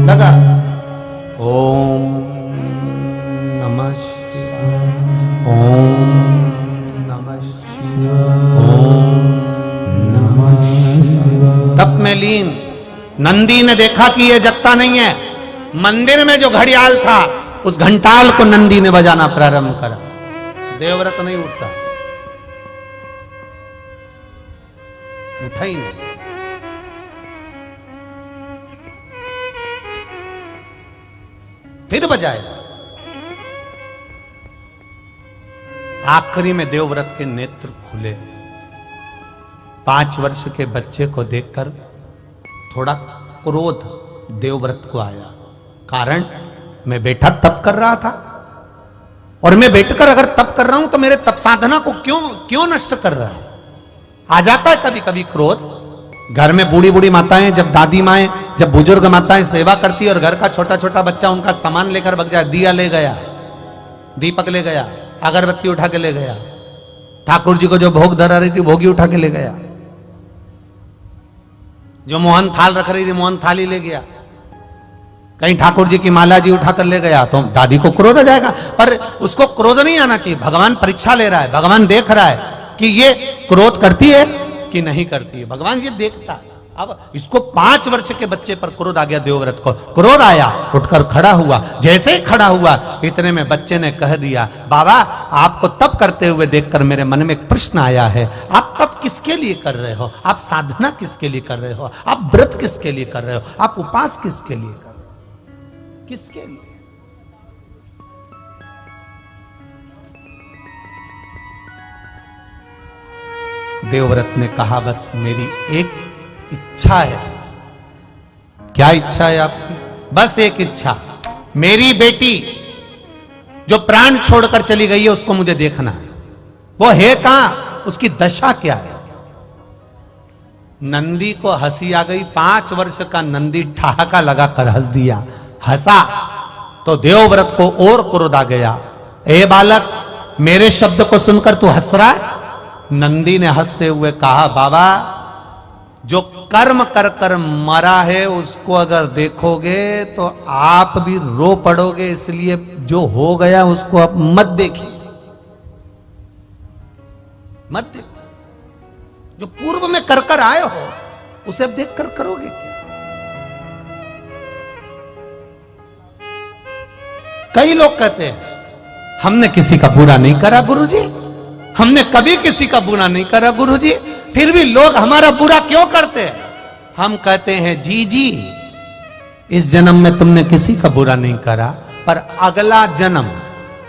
लगा ओम नमः शिवाय, ओम नमः शिवाय, ओम नमः शिवाय। तप में लीन। नंदी ने देखा कि यह जगता नहीं है। मंदिर में जो घड़ियाल था, उस घंटाल को नंदी ने बजाना प्रारंभ करा। देवव्रत नहीं उठता। उठा ही नहीं। फिर बजाया। आखिरी में देवव्रत के नेत्र खुले। 5 वर्ष के बच्चे को देखकर थोड़ा क्रोध देवव्रत को आया। कारण मैं बेटा तप कर रहा था, और मैं बैठकर अगर तप कर रहा हूं तो मेरे तप साधना को क्यों नष्ट कर रहा है। आ जाता है कभी कभी क्रोध। घर में बूढ़ी बूढ़ी माताएं, जब दादी माएं, जब बुजुर्ग माताएं सेवा करती है और घर का छोटा छोटा बच्चा उनका सामान लेकर भग जाए, दिया ले गया, दीपक ले गया, अगरबत्ती उठा के ले गया, ठाकुर जी को जो भोग धरा रही थी भोगी उठा के ले गया, जो मोहन थाल रख रही थी मोहन थाल ही ले गया, कहीं ठाकुर जी की माला जी उठाकर ले गया, तो दादी को क्रोध आ जाएगा। पर उसको क्रोध नहीं आना चाहिए। भगवान परीक्षा ले रहा है, भगवान देख रहा है कि ये क्रोध करती है कि नहीं करती है। भगवान ये देखता है। अब इसको 5 वर्ष के बच्चे पर क्रोध आ गया। देवव्रत को क्रोध आया, उठकर खड़ा हुआ। जैसे ही खड़ा हुआ इतने में बच्चे ने कह दिया, बाबा आपको तप करते हुए देखकर मेरे मन में एक प्रश्न आया है। आप तप किसके लिए कर रहे हो? आप साधना किसके लिए कर रहे हो? आप व्रत किसके लिए कर रहे हो? आप उपास किसके लिए कर रहे हो? किसके लिए? देवव्रत ने कहा, बस मेरी एक इच्छा है। क्या इच्छा है आपकी? बस एक इच्छा, मेरी बेटी जो प्राण छोड़कर चली गई है उसको मुझे देखना है। वो है कहां? उसकी दशा क्या है? नंदी को हंसी आ गई। 5 वर्ष का नंदी ठहाका लगाकर हंस दिया। हंसा तो देवव्रत को और क्रोध आ गया। ए बालक, मेरे शब्द को सुनकर तू हंस रहा है? नंदी ने हंसते हुए कहा, बाबा जो कर्म कर कर मरा है उसको अगर देखोगे तो आप भी रो पड़ोगे, इसलिए जो हो गया उसको आप मत देखिए, मत देखो। जो पूर्व में कर कर आए हो उसे अब देख कर करोगे क्या? कई लोग कहते हैं हमने किसी का बुरा नहीं करा गुरुजी, हमने कभी किसी का बुरा नहीं करा गुरुजी, फिर भी लोग हमारा बुरा क्यों करते हैं? हम कहते हैं जी जी, इस जन्म में तुमने किसी का बुरा नहीं करा, पर अगला जन्म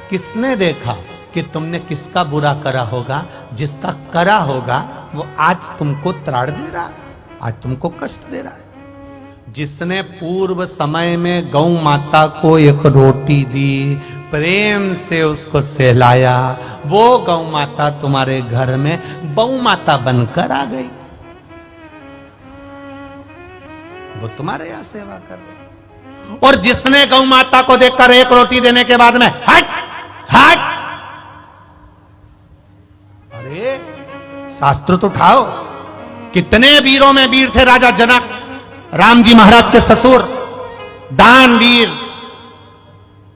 किसने देखा कि तुमने किसका बुरा करा होगा? जिसका करा होगा वो आज तुमको त्राड़ दे रहा है, आज तुमको कष्ट दे रहा है। जिसने पूर्व समय में गौ माता को एक रोटी दी, प्रेम से उसको सहलाया, वो गौ माता तुम्हारे घर में गौ माता बनकर आ गई। वो तुम्हारे यहां सेवा कर रही। और जिसने गौ माता को देखकर एक रोटी देने के बाद में हट हट, अरे शास्त्र तो उठाओ। कितने वीरों में वीर थे राजा जनक, राम जी महाराज के ससुर, दानवीर,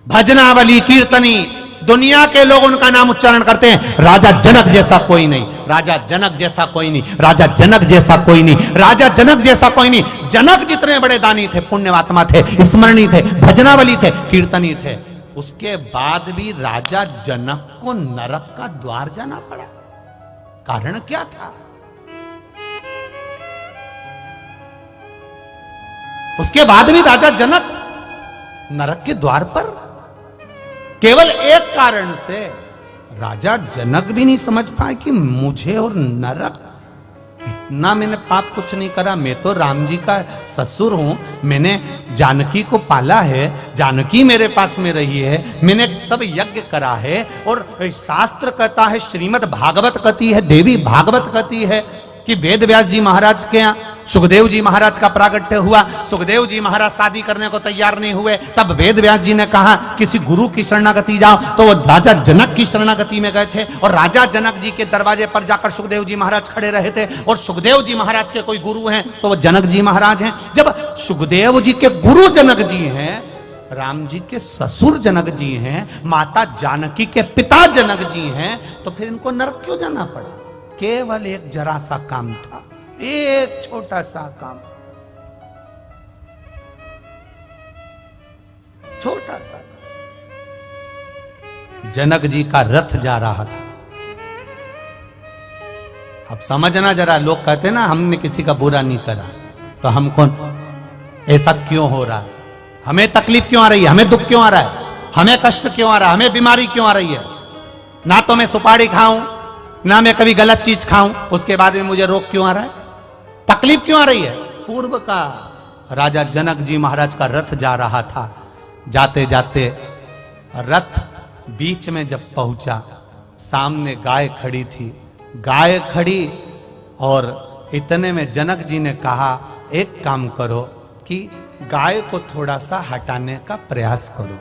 भजनावली, कीर्तनी, दुनिया के लोग उनका नाम उच्चारण करते हैं। राजा जनक जैसा कोई नहीं, राजा जनक जैसा कोई नहीं, राजा जनक जैसा कोई नहीं, राजा जनक जैसा कोई नहीं। जनक जितने बड़े दानी थे, पुण्यवात्मा थे, स्मरणी थे, भजनावली थे, कीर्तनी थे, उसके बाद भी राजा जनक को नरक का द्वार जाना पड़ा। कारण क्या था? उसके बाद भी राजा जनक नरक के द्वार पर, केवल एक कारण से। राजा जनक भी नहीं समझ पाए कि मुझे और नरक, इतना मैंने पाप कुछ नहीं करा, मैं तो राम जी का ससुर हूं, मैंने जानकी को पाला है, जानकी मेरे पास में रही है, मैंने सब यज्ञ करा है। और शास्त्र कहता है, श्रीमद् भागवत कहती है, देवी भागवत कहती है कि वेद व्यास जी महाराज के यहाँ सुखदेव जी महाराज का प्रागट्य हुआ। सुखदेव जी महाराज शादी करने को तैयार नहीं हुए, तब वेद व्यास जी ने कहा किसी गुरु की शरणागति जाओ, तो वो राजा जनक की शरणागति में गए थे। और राजा जनक जी के दरवाजे पर जाकर सुखदेव जी महाराज खड़े रहे थे। और सुखदेव जी महाराज के कोई गुरु हैं तो वो जनक जी महाराज हैं। जब सुखदेव जी के गुरु जनक जी हैं, राम जी के ससुर जनक जी हैं, माता जानकी के पिता जनक जी हैं, तो फिर इनको नरक क्यों जाना पड़ा? केवल एक जरा सा काम था, एक छोटा सा काम, छोटा सा काम। जनक जी का रथ जा रहा था, अब समझना जरा, लोग कहते ना हमने किसी का बुरा नहीं करा, तो हम कौन, ऐसा क्यों हो रहा है, हमें तकलीफ क्यों आ रही है, हमें दुख क्यों आ रहा है, हमें कष्ट क्यों आ रहा है, हमें बीमारी क्यों आ रही है। ना तो मैं सुपारी खाऊं, ना मैं कभी गलत चीज खाऊं, उसके बाद में मुझे रोग क्यों आ रहा है, तकलीफ क्यों आ रही है। पूर्व का राजा जनक जी महाराज का रथ जा रहा था, जाते जाते रथ बीच में जब पहुंचा, सामने गाय खड़ी थी, गाय खड़ी, और इतने में जनक जी ने कहा एक काम करो कि गाय को थोड़ा सा हटाने का प्रयास करो।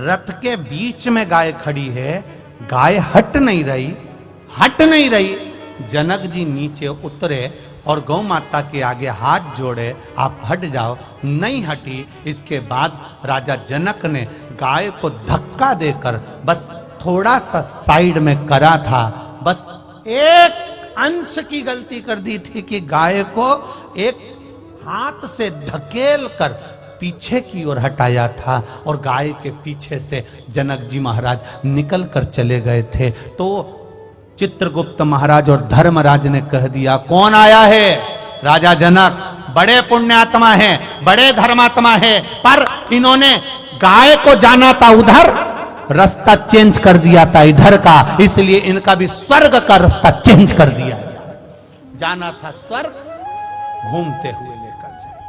रथ के बीच में गाय खड़ी है, गाय हट नहीं रही। जनक जी नीचे उतरे और गौ माता के आगे हाथ जोड़े, आप हट जाओ, नहीं हटी। इसके बाद राजा जनक ने गाय को धक्का देकर बस थोड़ा सा साइड में करा था, बस एक अंश की गलती कर दी थी कि गाय को एक हाथ से धकेल कर पीछे की ओर हटाया था, और गाय के पीछे से जनक जी महाराज निकल कर चले गए थे। तो चित्रगुप्त महाराज और धर्मराज ने कह दिया, कौन आया है? राजा जनक बड़े पुण्यात्मा हैं, बड़े धर्मात्मा हैं, पर इन्होंने गाय को जाना था उधर, रास्ता चेंज कर दिया था इधर का, इसलिए इनका भी स्वर्ग का रास्ता चेंज कर दिया। जाना था स्वर्ग, घूमते हुए लेकर जाए,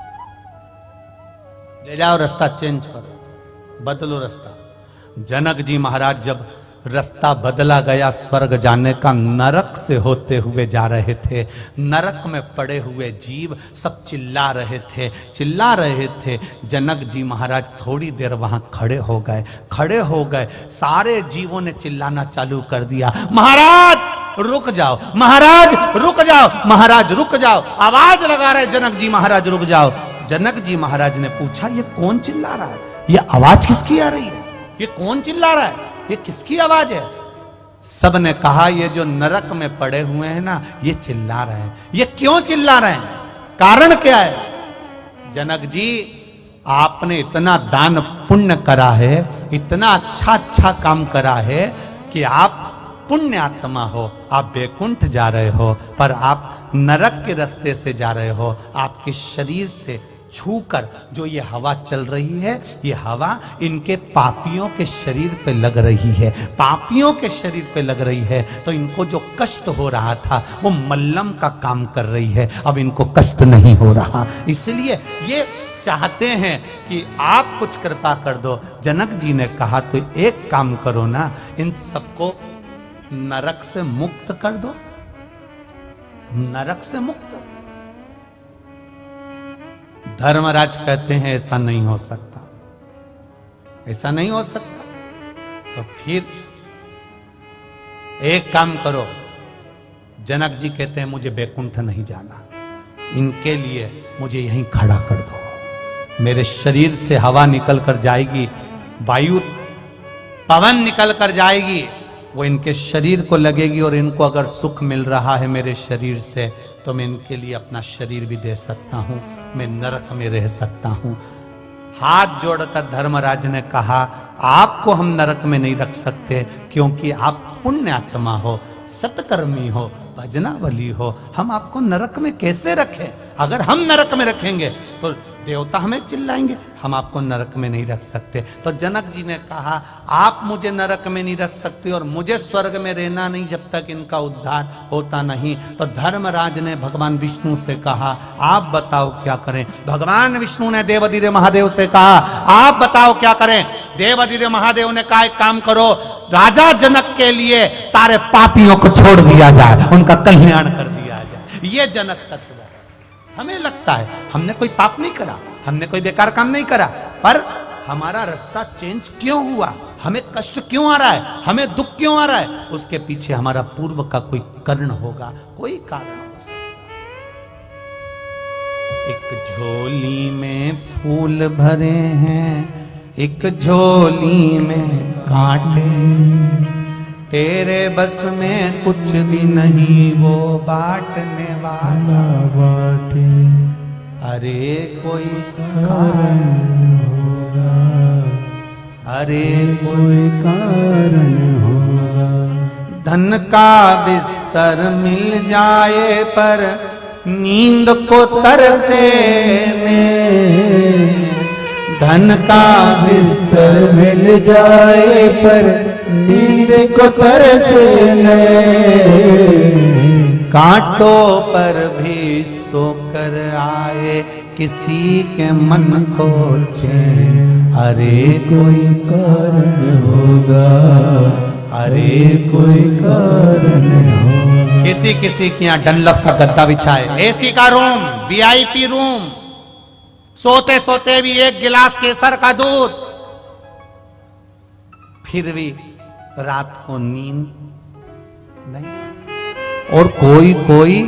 ले जाओ, रास्ता चेंज करो, बदलो रास्ता। जनक जी महाराज जब रास्ता बदला गया स्वर्ग जाने का, नरक से होते हुए जा रहे थे। नरक में पड़े हुए जीव सब चिल्ला रहे थे। जनक जी महाराज थोड़ी देर वहां खड़े हो गए। सारे जीवों ने चिल्लाना चालू कर दिया, महाराज रुक जाओ, महाराज रुक जाओ, महाराज रुक जाओ। आवाज लगा रहे जनक जी महाराज रुक जाओ। जनक जी महाराज ने पूछा, ये कौन चिल्ला रहा है, ये आवाज किसकी आ रही है, ये कौन चिल्ला रहा है, ये किसकी आवाज है? सब ने कहा, ये जो नरक में पड़े हुए हैं ना, ये चिल्ला रहे हैं। ये क्यों चिल्ला रहे हैं, कारण क्या है? जनक जी, आपने इतना दान पुण्य करा है, इतना अच्छा काम करा है कि आप पुण्य आत्मा हो, आप वैकुंठ जा रहे हो, पर आप नरक के रास्ते से जा रहे हो। आपके शरीर से छूकर जो ये हवा चल रही है, ये हवा इनके पापियों के शरीर पे लग रही है, पापियों के शरीर पे लग रही है। तो इनको जो कष्ट हो रहा था वो मल्लम का काम कर रही है, अब इनको कष्ट नहीं हो रहा, इसलिए ये चाहते हैं कि आप कुछ कृपा कर दो। जनक जी ने कहा, तो एक काम करो ना, इन सबको नरक से मुक्त कर दो, नरक से मुक्त। धर्मराज कहते हैं, ऐसा नहीं हो सकता, ऐसा नहीं हो सकता। तो फिर एक काम करो। जनक जी कहते हैं, मुझे वैकुंठ नहीं जाना, इनके लिए मुझे यहीं खड़ा कर दो। मेरे शरीर से हवा निकल कर जाएगी, वायु पवन निकल कर जाएगी, वो इनके शरीर को लगेगी, और इनको अगर सुख मिल रहा है मेरे शरीर से, तो मैं इनके लिए अपना शरीर भी दे सकता हूं, मैं नरक में रह सकता हूं। हाथ जोड़कर धर्मराज ने कहा, आपको हम नरक में नहीं रख सकते, क्योंकि आप पुण्य आत्मा हो, सत्कर्मी हो, भजनावली हो, हम आपको नरक में कैसे रखें? अगर हम नरक में रखेंगे तो देवता हमें चिल्लाएंगे, हम आपको नरक में नहीं रख सकते। तो जनक जी ने कहा, आप मुझे नरक में नहीं रख सकते और मुझे स्वर्ग में रहना नहीं जब तक इनका उद्धार होता नहीं। तो धर्मराज ने भगवान विष्णु से कहा, आप बताओ क्या करें। भगवान विष्णु ने देवाधिदेव महादेव से कहा, आप बताओ क्या करें। देवाधिदेव महादेव ने कहा, एक काम करो, राजा जनक के लिए सारे पापियों को छोड़ दिया जाए, उनका कल्याण कर दिया जाए। ये जनक तत्व है। हमें लगता है हमने कोई पाप नहीं करा, हमने कोई बेकार काम नहीं करा, पर हमारा रास्ता चेंज क्यों हुआ, हमें कष्ट क्यों आ रहा है, हमें दुख क्यों आ रहा है, उसके पीछे हमारा पूर्व का कोई कारण होगा, कोई कारण हो सकता। एक झोली में फूल भरे हैं, एक झोली में कांटे, तेरे बस में कुछ भी नहीं, वो बांटने वाला बांटे। अरे कोई कारण होगा, अरे कोई कारण होगा, धन का विस्तार बिस्तर मिल जाए पर नींद को तरसे धन का
बिस्तर मिल जाए पर नींद को तरसे
कांटों पर भी सोकर आए किसी के मन को चैन। अरे
कोई कारण होगा,
अरे
कोई कारण होगा।
किसी किसी के यहाँ डनलप का गद्दा बिछाए, एसी का रूम, वीआईपी रूम, सोते सोते भी एक गिलास केसर का दूध, फिर भी रात को नींद नहीं। और कोई कोई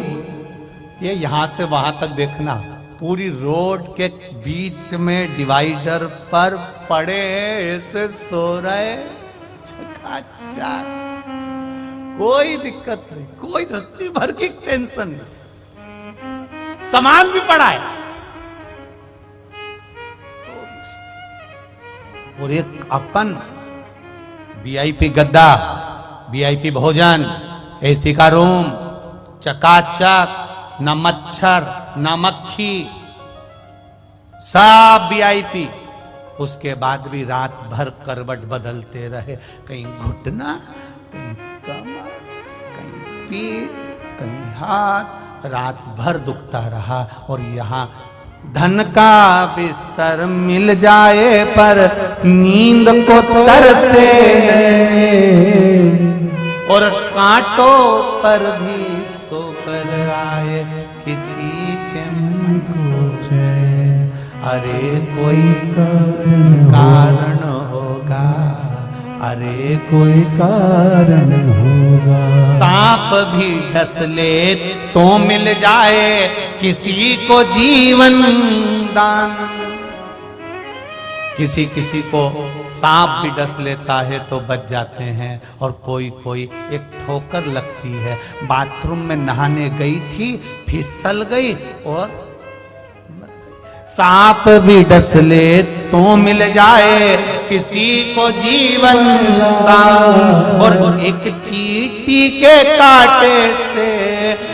ये यहां से वहां तक देखना, पूरी रोड के बीच में डिवाइडर पर पड़े ऐसे सो रहे, चकाचक, कोई दिक्कत नहीं, कोई रत्ती भर की टेंशन नहीं, सामान भी पड़ा है। और एक अपन वीआईपी गद्दा, वीआईपी भोजन, एसी का रूम, चकाचक, न मच्छर न मक्खी, सब वीआईपी। उसके बाद भी रात भर करवट बदलते रहे, कहीं घुटना, कहीं कमर, कहीं पीठ, कहीं हाथ, रात भर दुखता रहा। और यहाँ धन का बिस्तर मिल जाए पर नींद को तरसे और कांटों पर भी सोकर आए किसी के मन को चैन। अरे कोई कारण होगा, अरे
कोई कारण होगा।
सांप भी डस ले तो मिल जाए किसी को जीवन दान। किसी किसी को सांप भी डस लेता है तो बच जाते हैं, और कोई कोई एक ठोकर लगती है, बाथरूम में नहाने गई थी, फिसल गई और सांप भी डस ले तो मिल जाए किसी को जीवन दान। और एक चींटी के कांटे से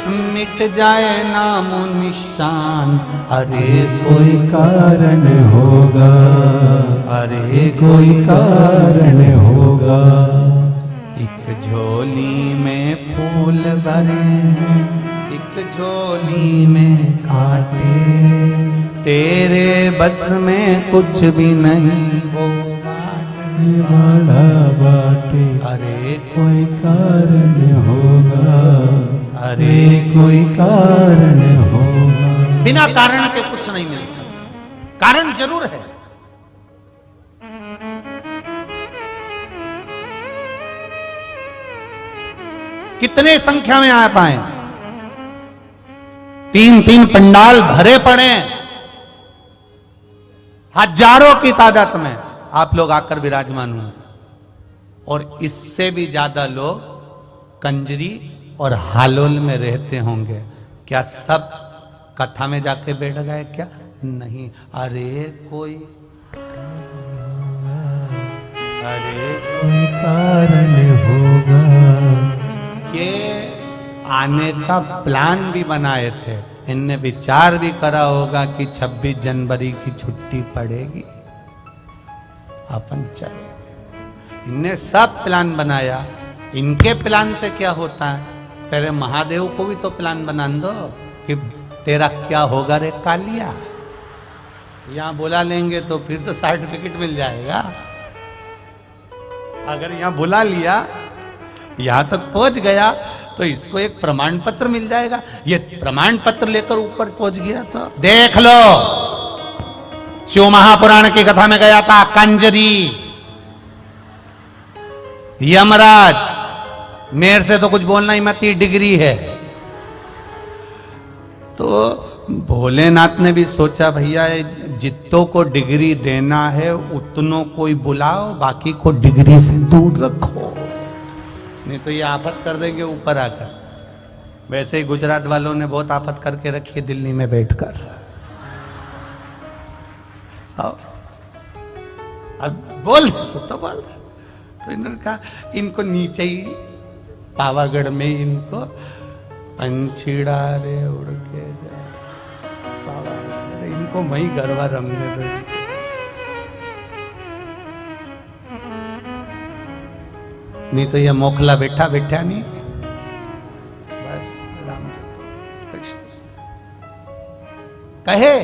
मिट जाए नामो निशान। अरे
कोई कारण होगा,
अरे
कोई कारण होगा।
एक झोली में फूल भरे हैं, एक झोली में कांटे, तेरे बस में कुछ भी नहीं वो
वाला बाटे।
अरे
कोई कारण होगा,
अरे
कोई कारण होगा।
बिना कारण के कुछ नहीं मिल सकता, कारण जरूर है। कितने संख्या में आ पाए, 3-3 पंडाल भरे पड़े, हजारों की तादाद में आप लोग आकर विराजमान हुए, और इससे भी ज्यादा लोग कंजरी और हालोल में रहते होंगे। क्या सब कथा में जाके बैठ गए क्या? नहीं। अरे कोई
कोई कारण होगा।
ये आने का प्लान भी बनाए थे, इनने विचार भी करा होगा कि 26 जनवरी की छुट्टी पड़ेगी, अपन चले। इनने सब प्लान बनाया। इनके प्लान से क्या होता है, पहले महादेव को भी तो प्लान बना दो कि तेरा क्या होगा रे कालिया। यहां बुला लेंगे तो फिर तो सर्टिफिकेट मिल जाएगा। अगर यहां बुला लिया, यहां तक पहुंच गया, तो इसको एक प्रमाण पत्र मिल जाएगा। ये प्रमाण पत्र लेकर ऊपर पहुंच गया तो देख लो, शिव महापुराण की कथा में गया था कंजरी, यमराज, मेरे से तो कुछ बोलना ही मत, डिग्री है। तो भोलेनाथ ने भी सोचा भैया जितनों को डिग्री देना है उतनों को ही बुलाओ, बाकी को डिग्री से दूर रखो, नहीं तो ये आफत कर देंगे ऊपर आकर। वैसे ही गुजरात वालों ने बहुत आफत करके रखी है दिल्ली में बैठकर। अब बोल तो बोल, तो इन्होंने कहा इनको नीचे ही पावागढ़ में इनको पंछीड़ा रे उड़ के जा पावागढ़, इनको वही गरबा रमने दो। नहीं तो ये मोखला बैठा बैठा नहीं, बस रामचंद्र कृष्ण कहे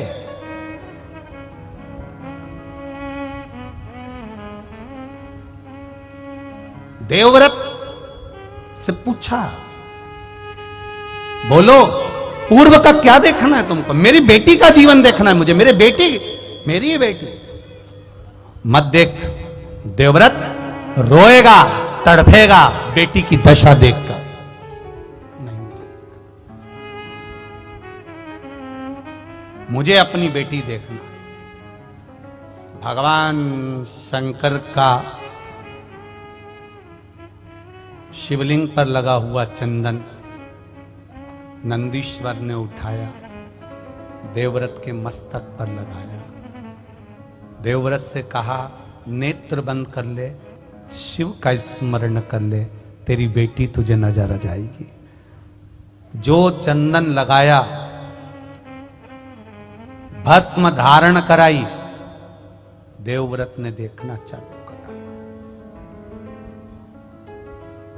देवव्रत से पूछा, बोलो पूर्व का क्या देखना है तुमको? मेरी बेटी का जीवन देखना है मुझे, मेरी ही बेटी मत देख। देवव्रत रोएगा, तड़फेगा बेटी की दशा देखकर। नहीं, मुझे अपनी बेटी देखना। भगवान शंकर का शिवलिंग पर लगा हुआ चंदन नंदीश्वर ने उठाया, देवव्रत के मस्तक पर लगाया। देवव्रत से कहा, नेत्र बंद कर ले, शिव का स्मरण कर ले, तेरी बेटी तुझे नजर आ जाएगी। जो चंदन लगाया, भस्म धारण कराई, देवव्रत ने देखना चालू करा,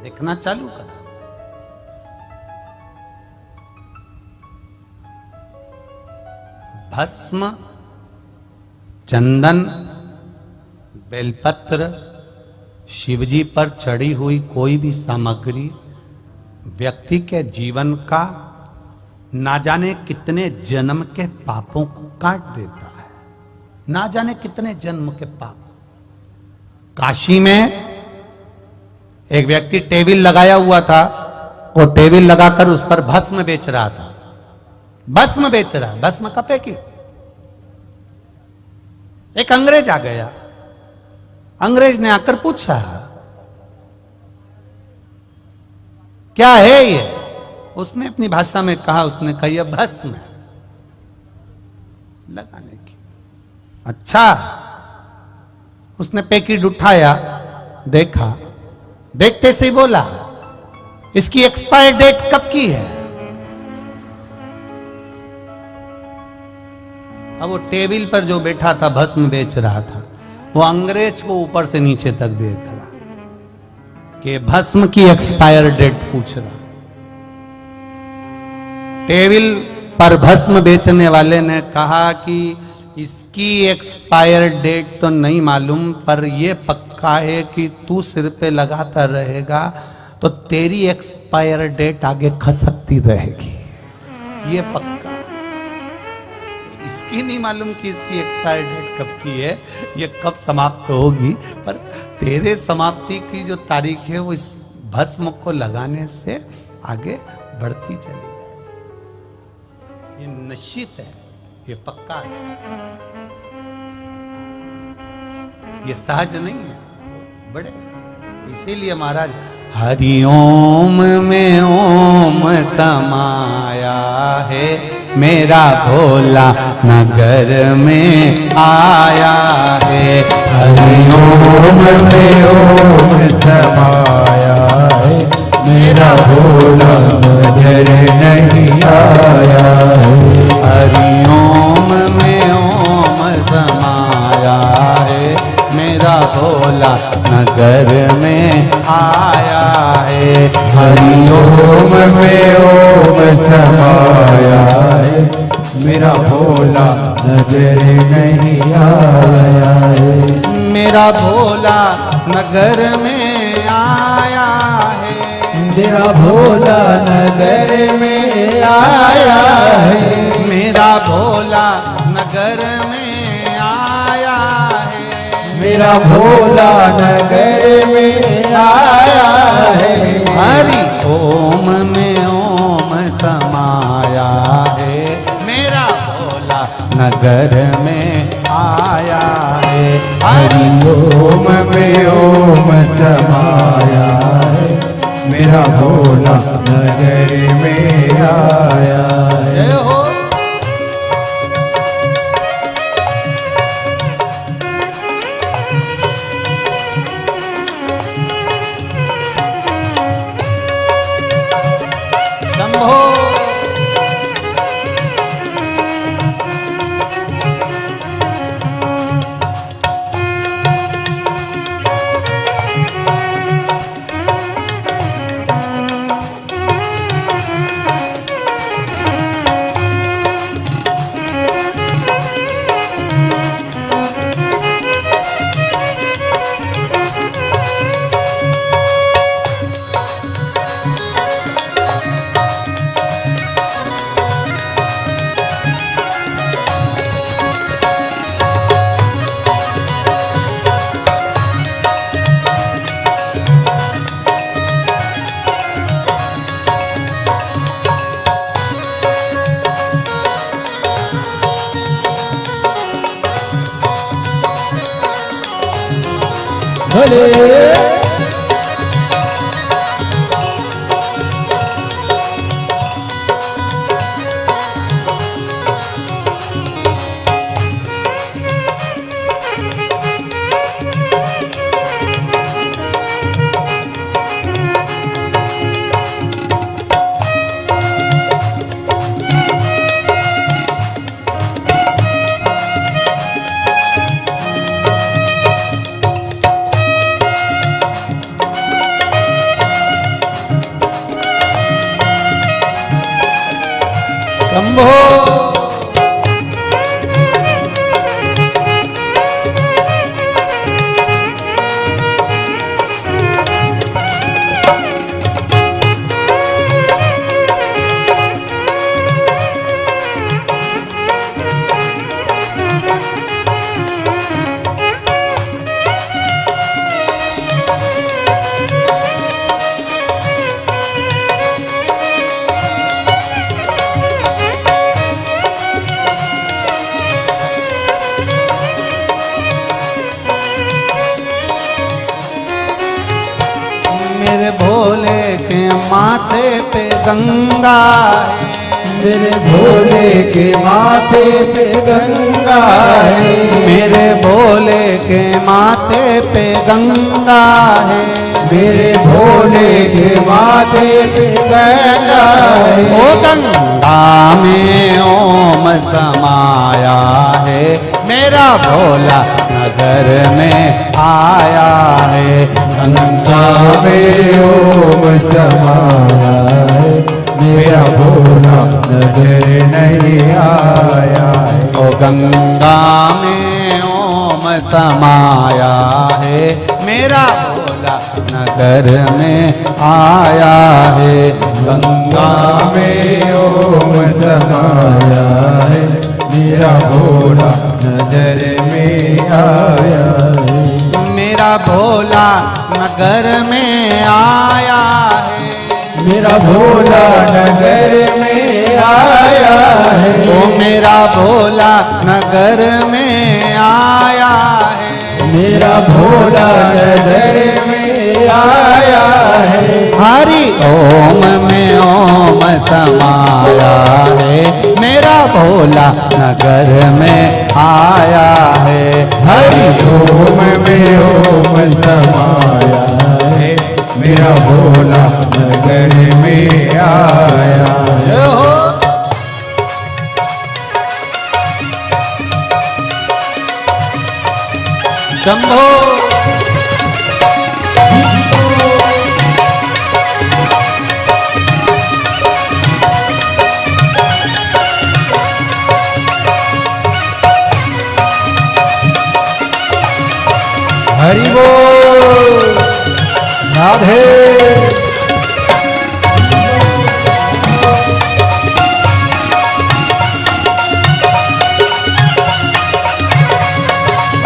देखना चालू करा। भस्म, चंदन, बेलपत्र, शिवजी पर चढ़ी हुई कोई भी सामग्री व्यक्ति के जीवन का ना जाने कितने जन्म के पापों को काट देता है, ना जाने कितने जन्म के पाप। काशी में एक व्यक्ति टेबल लगाया हुआ था, वो टेबल लगाकर उस पर भस्म बेच रहा था, भस्म बेच रहा, भस्म कपे की। एक अंग्रेज आ गया, अंग्रेज ने आकर पूछा, क्या है ये? उसने अपनी भाषा में कहा, उसने कहा यह भस्म है लगाने की। अच्छा, उसने पैकेट उठाया, देखा, देखते से ही बोला, इसकी एक्सपायर डेट कब की है? अब वो टेबल पर जो बैठा था भस्म बेच रहा था, वो अंग्रेज को ऊपर से नीचे तक देख रहा कि भस्म की एक्सपायर डेट पूछ रहा। टेबल पर भस्म बेचने वाले ने कहा कि इसकी एक्सपायर डेट तो नहीं मालूम, पर यह पक्का है कि तू सिर पे लगाता रहेगा तो तेरी एक्सपायर डेट आगे खसकती रहेगी, ये पक्का। इसकी नहीं मालूम कि इसकी एक्सपायर डेट कब की है, ये कब समाप्त होगी, पर तेरे समाप्ति की जो तारीख है वो इस भस्म को लगाने से आगे बढ़ती चली। ये निश्चित है, ये पक्का है, ये सहज नहीं है, बड़े। इसीलिए महाराज हरिओम में ओम समाया है, मेरा भोला नगर में आया है।
हरिओम में ओम समाया है, मेरा भोला नजर नहीं आया है।
हरिओम में ओम समाया है, मेरा भोला नगर में आया है।
हरिओम में ओम समाया है, मेरा भोला नजर नहीं आया है।
मेरा भोला नगर में आया है,
मेरा भोला नगर में आया है।
मेरा भोला नगर में आया है।
मेरा भोला नगर में आया है।
हरि ओम में ओम समाया है, मेरा भोला नगर में आया है।
हरि ओम में ओम समाया है, मेरा भोला नगर में आया है।
जय हो।
भोले
शंभो मेरे भोले के माथे पे गंगा है,
मेरे भोले के माथे पे गंगा है,
मेरे भोले के माथे पे गंगा है,
मेरे भोले के माथे पे गंगा है।
ओ गंगा में ओम समाया है, मेरा भोला नगर में आया है।
गंगा में ओम समाया है, मेरा भोला नजर नहीं आया है।
ओ गंगा में ओम समाया है, मेरा भोला नगर में आया है।
गंगा में ओम समाया है, मेरा भोला नजर में आया है।
मेरा भोला नगर में आया है,
मेरा भोला नगर में आया है।
ओ मेरा भोला नगर में आया है,
मेरा भोला नगर में आया है।
हरि ओम में ओम समाया है, मेरा भोला नगर में आया है।
हरि ओम में ओम समाया है, मेरा भोला नगर में आया है।
जय हो शंभो
हरि बोल राधे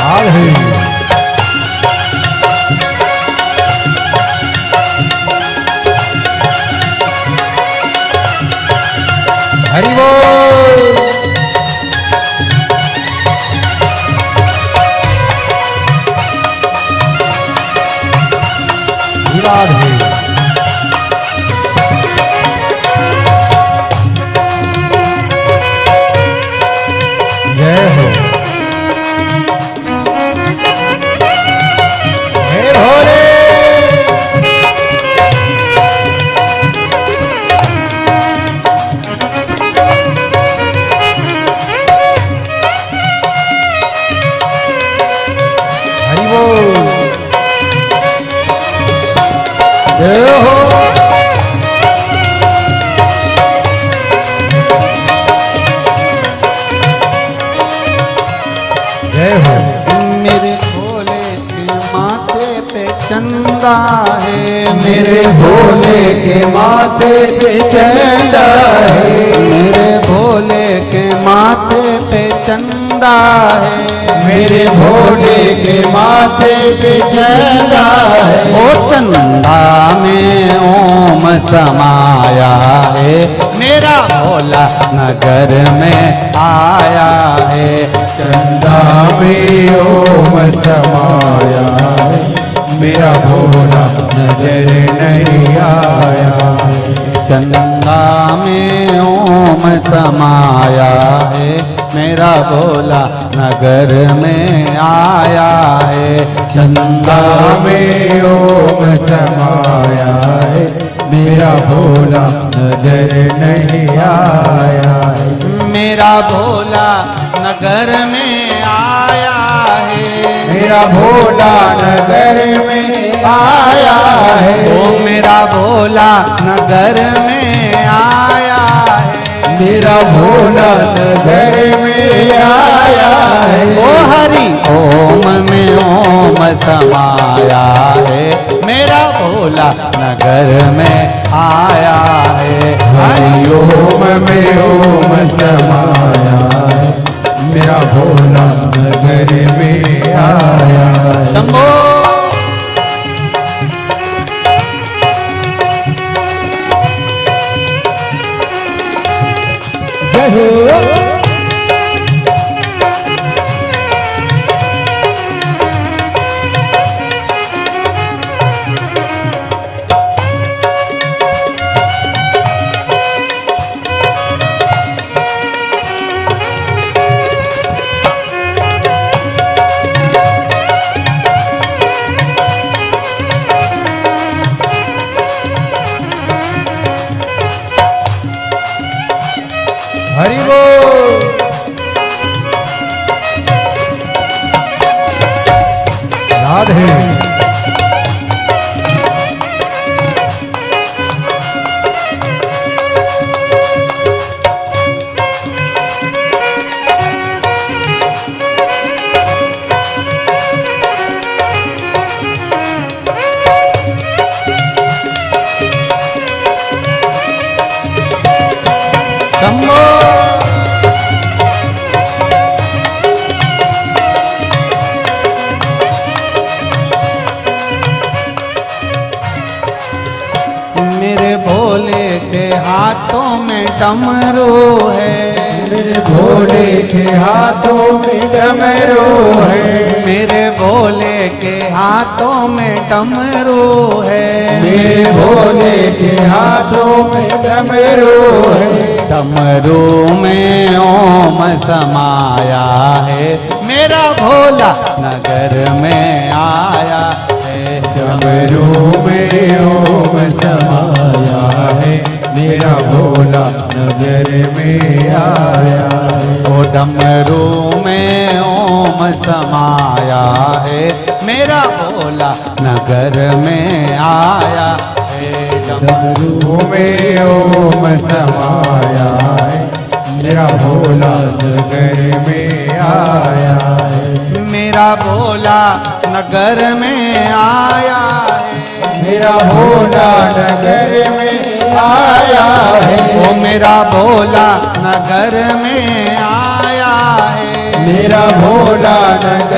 राधे
हरि बोल
राधे जय हो हे भोले हरि बोल जय हो जय हो
मेरे भोले के माथे पे चंदा है,
मेरे भोले के माथे पे चंदा है,
मेरे भोले के माथे पे चंदा है,
मेरे भोले के माथे पे चंदा है।
ओ चंदा में ओम समाया है, मेरा भोला नगर में आया है।
चंदा में ओम समाया है, मेरा भोला नजर नहीं आया है।
चंदा में ओम समाया है, मेरा भोला नगर में आया है।
चंदा में ओम समाया है, मेरा भोला नजर नहीं आया है।
मेरा भोला नगर में आया है,
मेरा भोला नगर में आया है।
ओ मेरा भोला नगर में आया है।
मेरा भोला नगर में आया है।
ओ हरि ओम में ओम समाया है, मेरा भोला नगर में आया है।
हरि ओम में ओम समाया है, मेरा भोला नगर में आया है।
शंभो
जय हो। हरि बोल। राधे।
शंभो मेरे भोले के हाथों में डमरू है,
मेरे भोले के हाथों में डमरू है।
मेरे भोले के हाथों में डमरू है।
मेरे भोले के हाथों में डमरू है।
डमरू में ओम समाया है, मेरा भोला नगर में आया है।
डमरू में ओम समाया है, मेरा भोला नगर में आया है।
ओ डमरू में ओम समाया है, मेरा भोला नगर में आया है।
डमरू में ओम समाया है, मेरा भोला नगर में आया है।
मेरा भोला नगर में आया है।
मेरा भोला नगर में आया है।
ओ मेरा भोला नगर में आया है।
मेरा भोला नगर